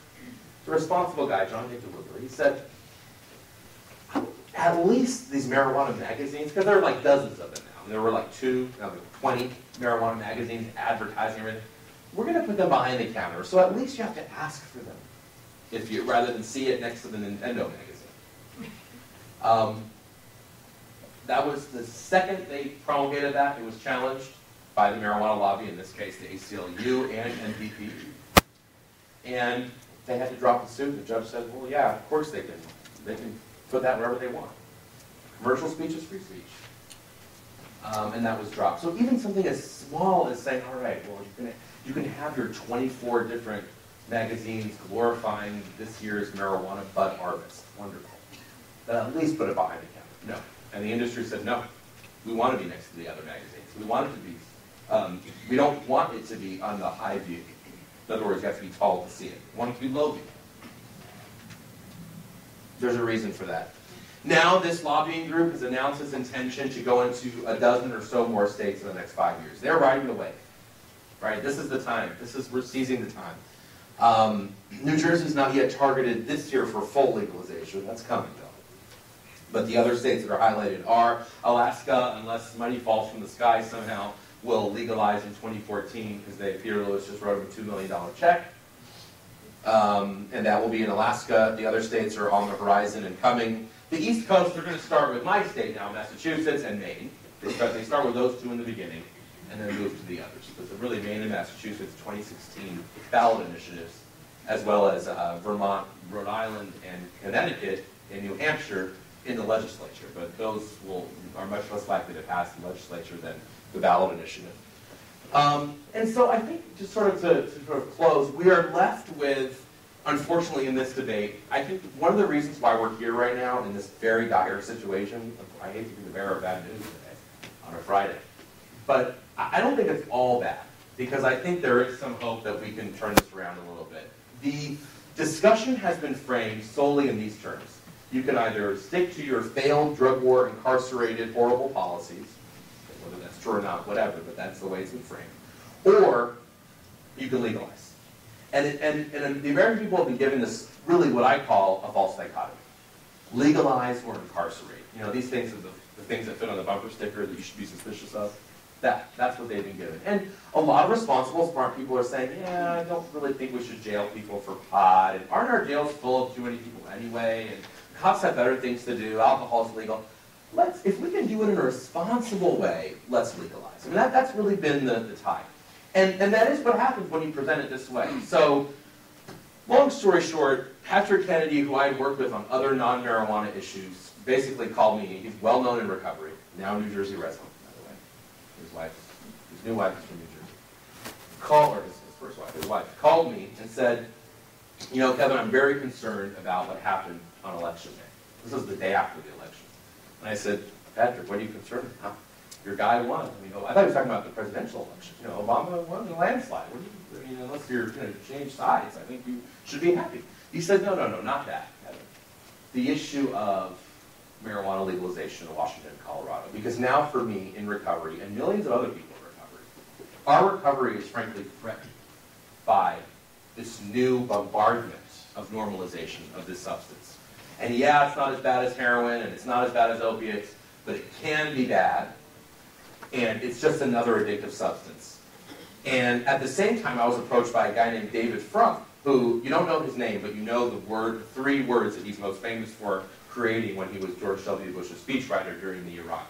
A: The responsible guy, John Hickenlooper, he said, at least these marijuana magazines, because there are like dozens of them now. And there were like 20 marijuana magazines advertising everything. We're going to put them behind the counter, so at least you have to ask for them, rather than see it next to the Nintendo magazine. That was the second they promulgated that. It was challenged by the marijuana lobby, in this case the ACLU and NDP. And they had to drop the suit. The judge said, well, yeah, of course they can. They can put that wherever they want. Commercial speech is free speech. And that was dropped. So even something as small as saying, all right, well, you can have your 24 different magazines glorifying this year's marijuana bud harvest. Wonderful. But at least put it behind the counter. No. And the industry said, no, we want to be next to the other magazines. We want it to be, we don't want it to be on the high view. In other words, you have to be tall to see it. We want it to be low view. There's a reason for that. Now this lobbying group has announced its intention to go into a dozen or so more states in the next 5 years. They're riding the wave. Right? This is the time. We're seizing the time. New Jersey's not yet targeted this year for full legalization. That's coming, though. But the other states that are highlighted are Alaska, unless money falls from the sky somehow, will legalize in 2014 because Peter Lewis just wrote him a $2 million check. And that will be in Alaska. The other states are on the horizon and coming. The East Coast, they're going to start with my state now, Massachusetts and Maine. They start with those two in the beginning and then move to the others. But really Maine and Massachusetts 2016 ballot initiatives, as well as Vermont, Rhode Island, and Connecticut and New Hampshire in the legislature, but those are much less likely to pass the legislature than the ballot initiative. And so I think, just to close, we are left with, unfortunately in this debate, I think one of the reasons why we're here right now in this very dire situation, I hate to be the bearer of bad news today, on a Friday, but I don't think it's all bad, because I think there is some hope that we can turn this around a little bit. The discussion has been framed solely in these terms. You can either stick to your failed drug war, incarcerated, horrible policies, whether that's true or not, whatever, but that's the way it's been framed, or you can legalize. And the American people have been given this, really what I call a false dichotomy. Legalize or incarcerate. These things are the things that fit on the bumper sticker that you should be suspicious of. That's what they've been given. And a lot of responsible, smart people are saying, yeah, I don't really think we should jail people for pot, and aren't our jails full of too many people anyway, and cops have better things to do, alcohol's legal. If we can do it in a responsible way, let's legalize. I mean, that's really been the tide. And that is what happens when you present it this way. So, long story short, Patrick Kennedy, who I had worked with on other non-marijuana issues, basically called me. He's well known in recovery, now a New Jersey resident, by the way. His new wife is from New Jersey. His first wife, his wife, called me and said, Kevin, I'm very concerned about what happened on election day. This was the day after the election. And I said, Patrick, what are you concerned about? Your guy won. I thought he was talking about the presidential election. Obama won in a landslide. Unless you're going to change sides, I think you should be happy. He said, no, not that, Kevin. The issue of marijuana legalization in Washington and Colorado. Because now for me, in recovery, and millions of other people in recovery, our recovery is frankly threatened by this new bombardment of normalization of this substance. And yeah, it's not as bad as heroin, and it's not as bad as opiates, but it can be bad. And it's just another addictive substance. And at the same time, I was approached by a guy named David Frum, who, you don't know his name, but you know the three words that he's most famous for creating when he was George W. Bush's speechwriter during the Iraq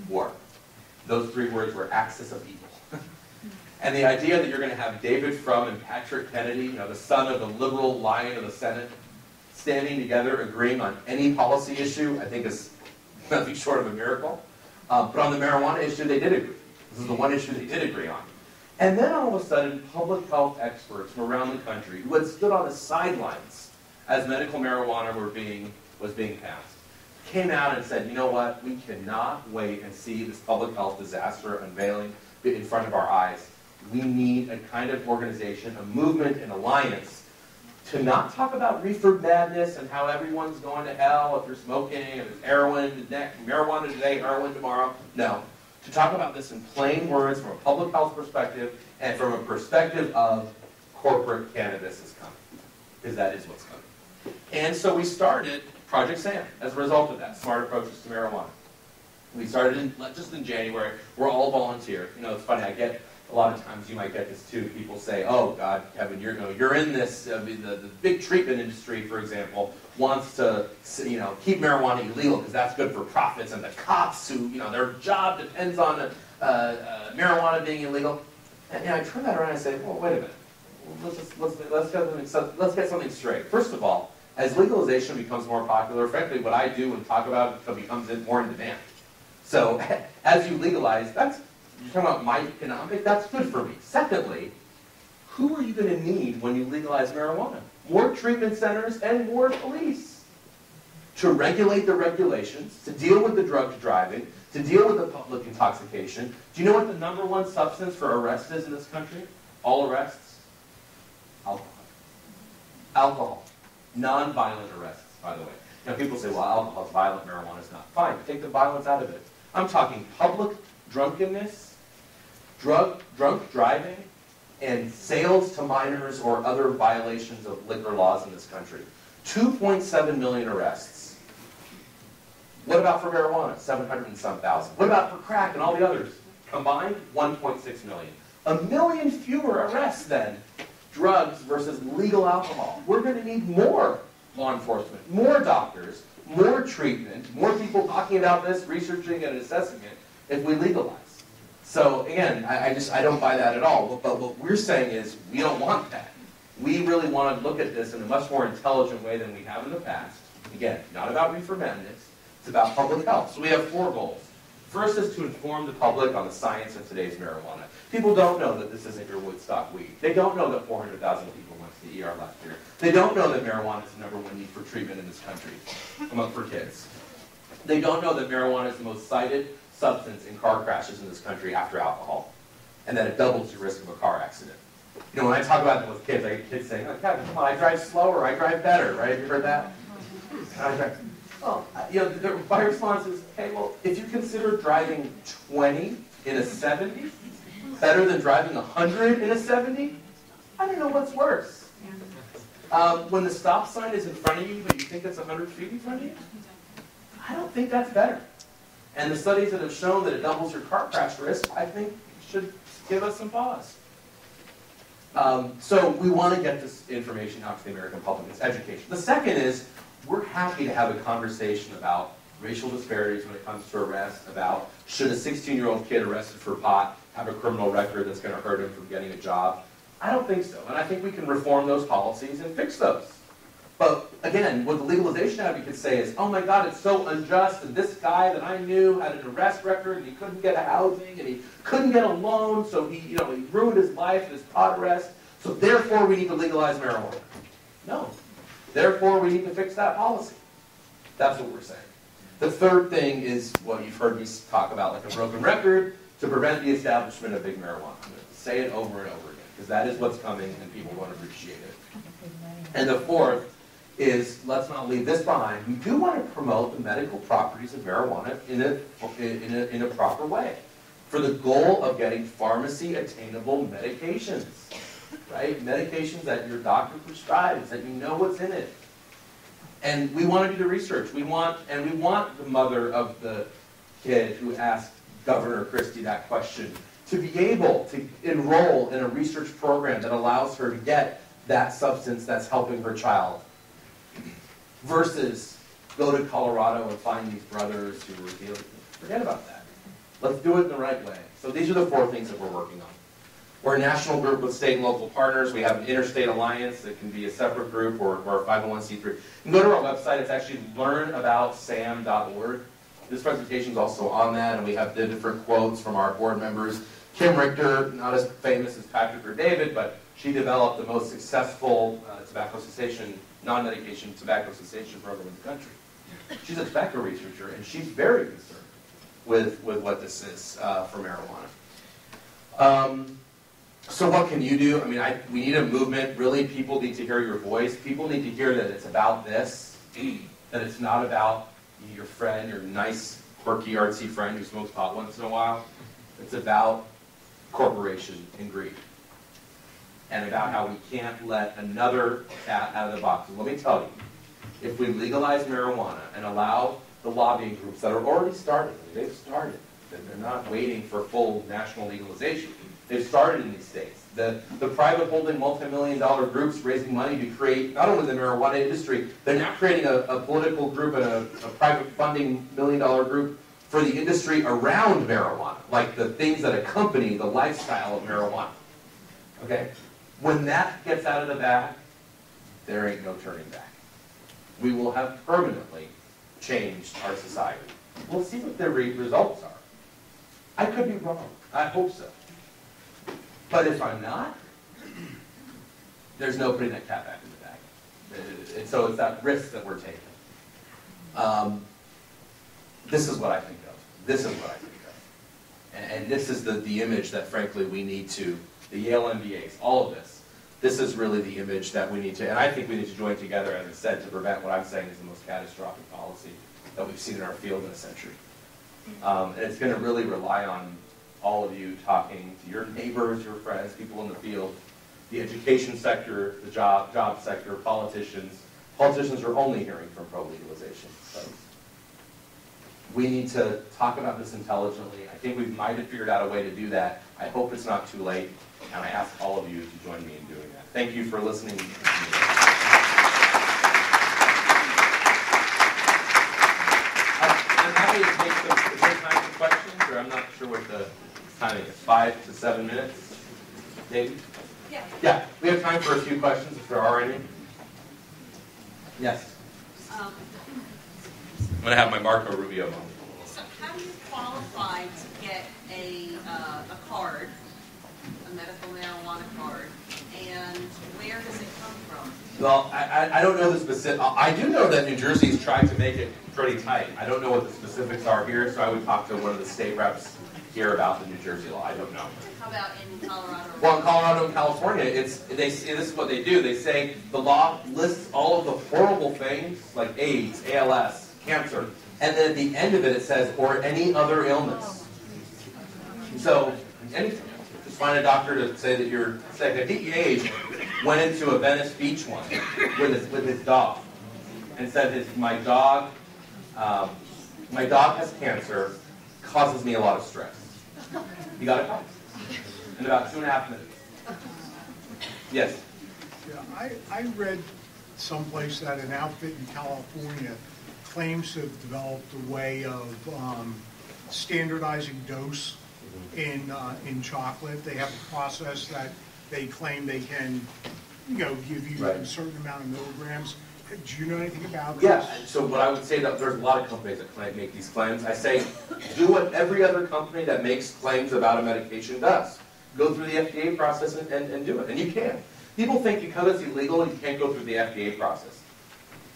A: War. Those three words were axis of evil. And the idea that you're going to have David Frum and Patrick Kennedy, the son of the liberal lion of the Senate, standing together agreeing on any policy issue, I think is nothing short of a miracle. But on the marijuana issue, they did agree. This is the one issue they did agree on. And then all of a sudden, public health experts from around the country who had stood on the sidelines as medical marijuana was being passed, came out and said, you know what, we cannot wait and see this public health disaster unveiling in front of our eyes. We need a kind of organization, a movement, an alliance, to not talk about reefer madness and how everyone's going to hell if you're smoking and there's heroin today, marijuana today, heroin tomorrow. No. To talk about this in plain words from a public health perspective and from a perspective of corporate cannabis is coming. Because that is what's coming. And so we started Project SAM as a result of that, Smart Approaches to Marijuana. We started just in January. We're all volunteer. It's funny, I get a lot of times you might get this too. People say, "Oh God, Kevin, you're in this. The big treatment industry, for example, wants to keep marijuana illegal because that's good for profits, and the cops who their job depends on marijuana being illegal." And I turn that around and I say, "Well, wait a minute. Let's get something straight. First of all, as legalization becomes more popular, frankly, what I do and talk about becomes more in demand. So as you legalize, you're talking about my economic, that's good for me. Secondly, who are you going to need when you legalize marijuana? More treatment centers and more police to regulate the regulations, to deal with the drug driving, to deal with the public intoxication. Do you know what the #1 substance for arrest is in this country? All arrests? Alcohol. Alcohol. Non-violent arrests, by the way. Now people say, well, alcohol is violent, marijuana is not. Fine, take the violence out of it. I'm talking public drunkenness, drunk driving, and sales to minors or other violations of liquor laws in this country. 2.7 million arrests. What about for marijuana? 700 and some thousand. What about for crack and all the others? Combined, 1.6 million. 1 million fewer arrests then, drugs versus legal alcohol. We're going to need more law enforcement, more doctors, more treatment, more people talking about this, researching and assessing it if we legalize. So again, I don't buy that at all. But what we're saying is we don't want that. We really want to look at this in a much more intelligent way than we have in the past. Again, not about reefer madness. It's about public health. So we have 4 goals. First is to inform the public on the science of today's marijuana. People don't know that this isn't your Woodstock weed. They don't know that 400,000 people went to the ER last year. They don't know that marijuana is the #1 need for treatment in this country for kids. They don't know that marijuana is the most cited substance in car crashes in this country after alcohol, and that it doubles your risk of a car accident. When I talk about that with kids, I get kids saying, "Oh, Kevin, come on, I drive slower, I drive better," right? Have you heard that? My response is, okay, well, if you consider driving 20 in a 70 better than driving 100 in a 70, I don't know what's worse. When the stop sign is in front of you, but you think it's 100 feet in front of you, I don't think that's better. And the studies that have shown that it doubles your car crash risk, I think should give us some pause. So we want to get this information out to the American public. It's education. The second is, we're happy to have a conversation about racial disparities when it comes to arrest, about should a 16-year-old kid arrested for pot have a criminal record that's going to hurt him from getting a job. I don't think so. And I think we can reform those policies and fix those. But again, what the legalization advocates say is, oh my God, it's so unjust, and this guy that I knew had an arrest record, and he couldn't get a housing, and he couldn't get a loan, so he ruined his life in his pot arrest, so therefore we need to legalize marijuana. No. Therefore, we need to fix that policy. That's what we're saying. The third thing is what you've heard me talk about, like a broken record, to prevent the establishment of big marijuana. I'm going to say it over and over again, because that is what's coming, and people won't appreciate it. And the fourth is, let's not leave this behind. We do want to promote the medical properties of marijuana in a proper way, for the goal of getting pharmacy-attainable medications. Right? Medications that your doctor prescribes, that you know what's in it. And we want to do the research. We want the mother of the kid who asked Governor Christie that question, to be able to enroll in a research program that allows her to get that substance that's helping her child, versus go to Colorado and find these brothers who were dealing. Forget about that. Let's do it in the right way. So these are the 4 things that we're working on. We're a national group with state and local partners. We have an interstate alliance that can be a separate group or a 501c3. You can go to our website. It's actually learnaboutsam.org. This presentation is also on that, and we have the different quotes from our board members. Kim Richter, not as famous as Patrick or David, but she developed the most successful tobacco cessation, non-medication tobacco cessation program in the country. She's a tobacco researcher, and she's very concerned with what this is for marijuana. So what can you do? I mean, we need a movement. Really, people need to hear your voice. People need to hear that it's about this, that it's not about your friend, your nice, quirky, artsy friend who smokes pot once in a while. It's about corporation and greed, and about how we can't let another cat out of the box. And let me tell you, if we legalize marijuana and allow the lobbying groups that are already starting, they've started, they're not waiting for full national legalization. They've started in these states. The private holding multi-million-dollar groups raising money to create not only the marijuana industry, they're now creating a political group and a private funding million-dollar group for the industry around marijuana, like the things that accompany the lifestyle of marijuana. Okay? When that gets out of the bag, there ain't no turning back. We will have permanently changed our society. We'll see what the results are. I could be wrong. I hope so. But if I'm not, there's no putting that cat back in the bag. And so it's that risk that we're taking. This is what I think of. This is what I think of. And this is the image that, frankly, we need to, the Yale MBAs, all of this. This is really the image that we need to, and I think we need to join together, as I said, to prevent what I'm saying is the most catastrophic policy that we've seen in our field in a century. And it's going to really rely on all of you talking to your neighbors, your friends, people in the field, the education sector, the job sector, politicians. Politicians are only hearing from pro-legalization. So we need to talk about this intelligently. I think we might have figured out a way to do that. I hope it's not too late, and I ask all of you to join me in doing that. Thank you for listening. I'm happy to take time for questions, or I'm not sure what the timing is. 5 to 7 minutes? David?
B: Yeah.
A: Yeah, we have time for a few questions if there are any. Yes. I'm going to have my Marco Rubio moment.
B: So how do you qualify to get a card, a medical marijuana card, and where does it come from?
A: Well, I don't know the specific. I do know that New Jersey's trying to make it pretty tight. I don't know what the specifics are here, so I would talk to one of the state reps here about the New Jersey law. I don't know.
B: How about in Colorado?
A: Well, in Colorado and California, this is what they do. They say the law lists all of the horrible things like AIDS, ALS, cancer, and then at the end of it, it says, or any other illness. So, anything. Just find a doctor to say that you're sick. A DEA went into a Venice Beach one with his dog and said, my dog has cancer, causes me a lot of stress. You got it? In about 2.5 minutes. Yes?
C: Yeah, I read someplace that an outfit in California claims to have developed a way of standardizing dose in chocolate. They have a process that they claim they can, give you a certain amount of milligrams. Do you know anything about this?
A: Yeah, so what I would say, that there's a lot of companies that make these claims. I say, do what every other company that makes claims about a medication does. Go through the FDA process and do it. And you can. People think because it's illegal, you can't go through the FDA process.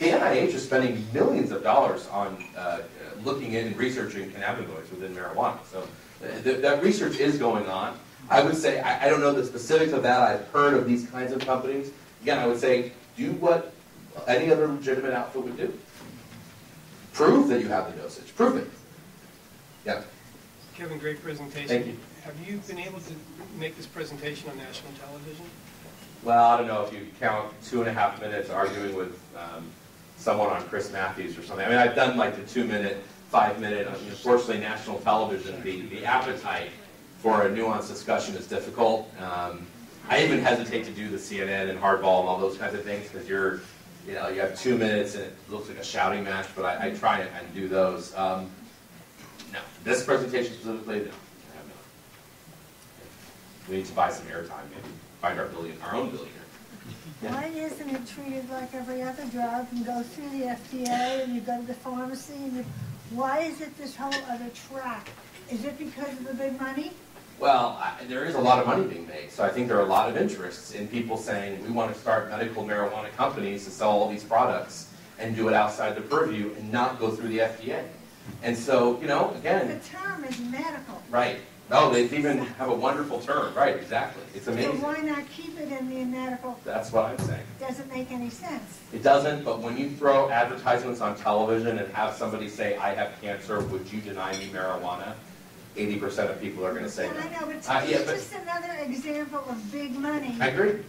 A: The NIH is spending millions of dollars on looking in and researching cannabinoids within marijuana. So that research is going on. I would say, I don't know the specifics of that. I've heard of these kinds of companies. Again, I would say, do what any other legitimate outfit would do. Prove that you have the dosage. Prove it. Yeah.
D: Kevin, great presentation.
A: Thank you.
D: Have you been able to make this presentation on national television?
A: Well, I don't know if you count 2.5 minutes arguing with someone on Chris Matthews or something. I mean, I've done like the 2-minute 5-minute, unfortunately, national television, the appetite for a nuanced discussion is difficult. I even hesitate to do the CNN and hardball and all those kinds of things because you have 2 minutes and it looks like a shouting match, but I try and do those. No, this presentation specifically, no, I have not. We need to buy some airtime, maybe find our own billionaire. Yeah.
E: Why isn't it treated like every other drug and go through the FDA and you go to the pharmacy and why is it this whole other track? Is it because of the big money?
A: Well, there is a lot of money being made, so I think there are a lot of interests in people saying we want to start medical marijuana companies to sell all these products and do it outside the purview and not go through the FDA. And so, again...
E: The term is medical.
A: Right. Oh, they even have a wonderful term. Right, exactly. It's amazing.
E: So why not keep it in the medical?
A: That's what I'm saying.
E: Doesn't make any sense.
A: It doesn't, but when you throw advertisements on television and have somebody say, I have cancer, would you deny me marijuana? 80% of people are going to say no.
E: I know, but it's just another example of big money.
A: I agree.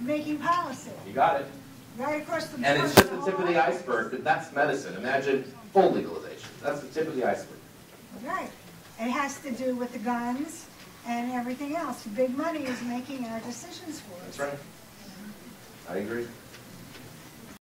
E: Making policy.
A: You got it.
E: Right across the board.
A: And it's just the tip of the iceberg. That's medicine. Imagine full legalization. That's the tip of the iceberg.
E: Right. It has to do with the guns and everything else. Big money is making our decisions for us.
A: That's right. I agree.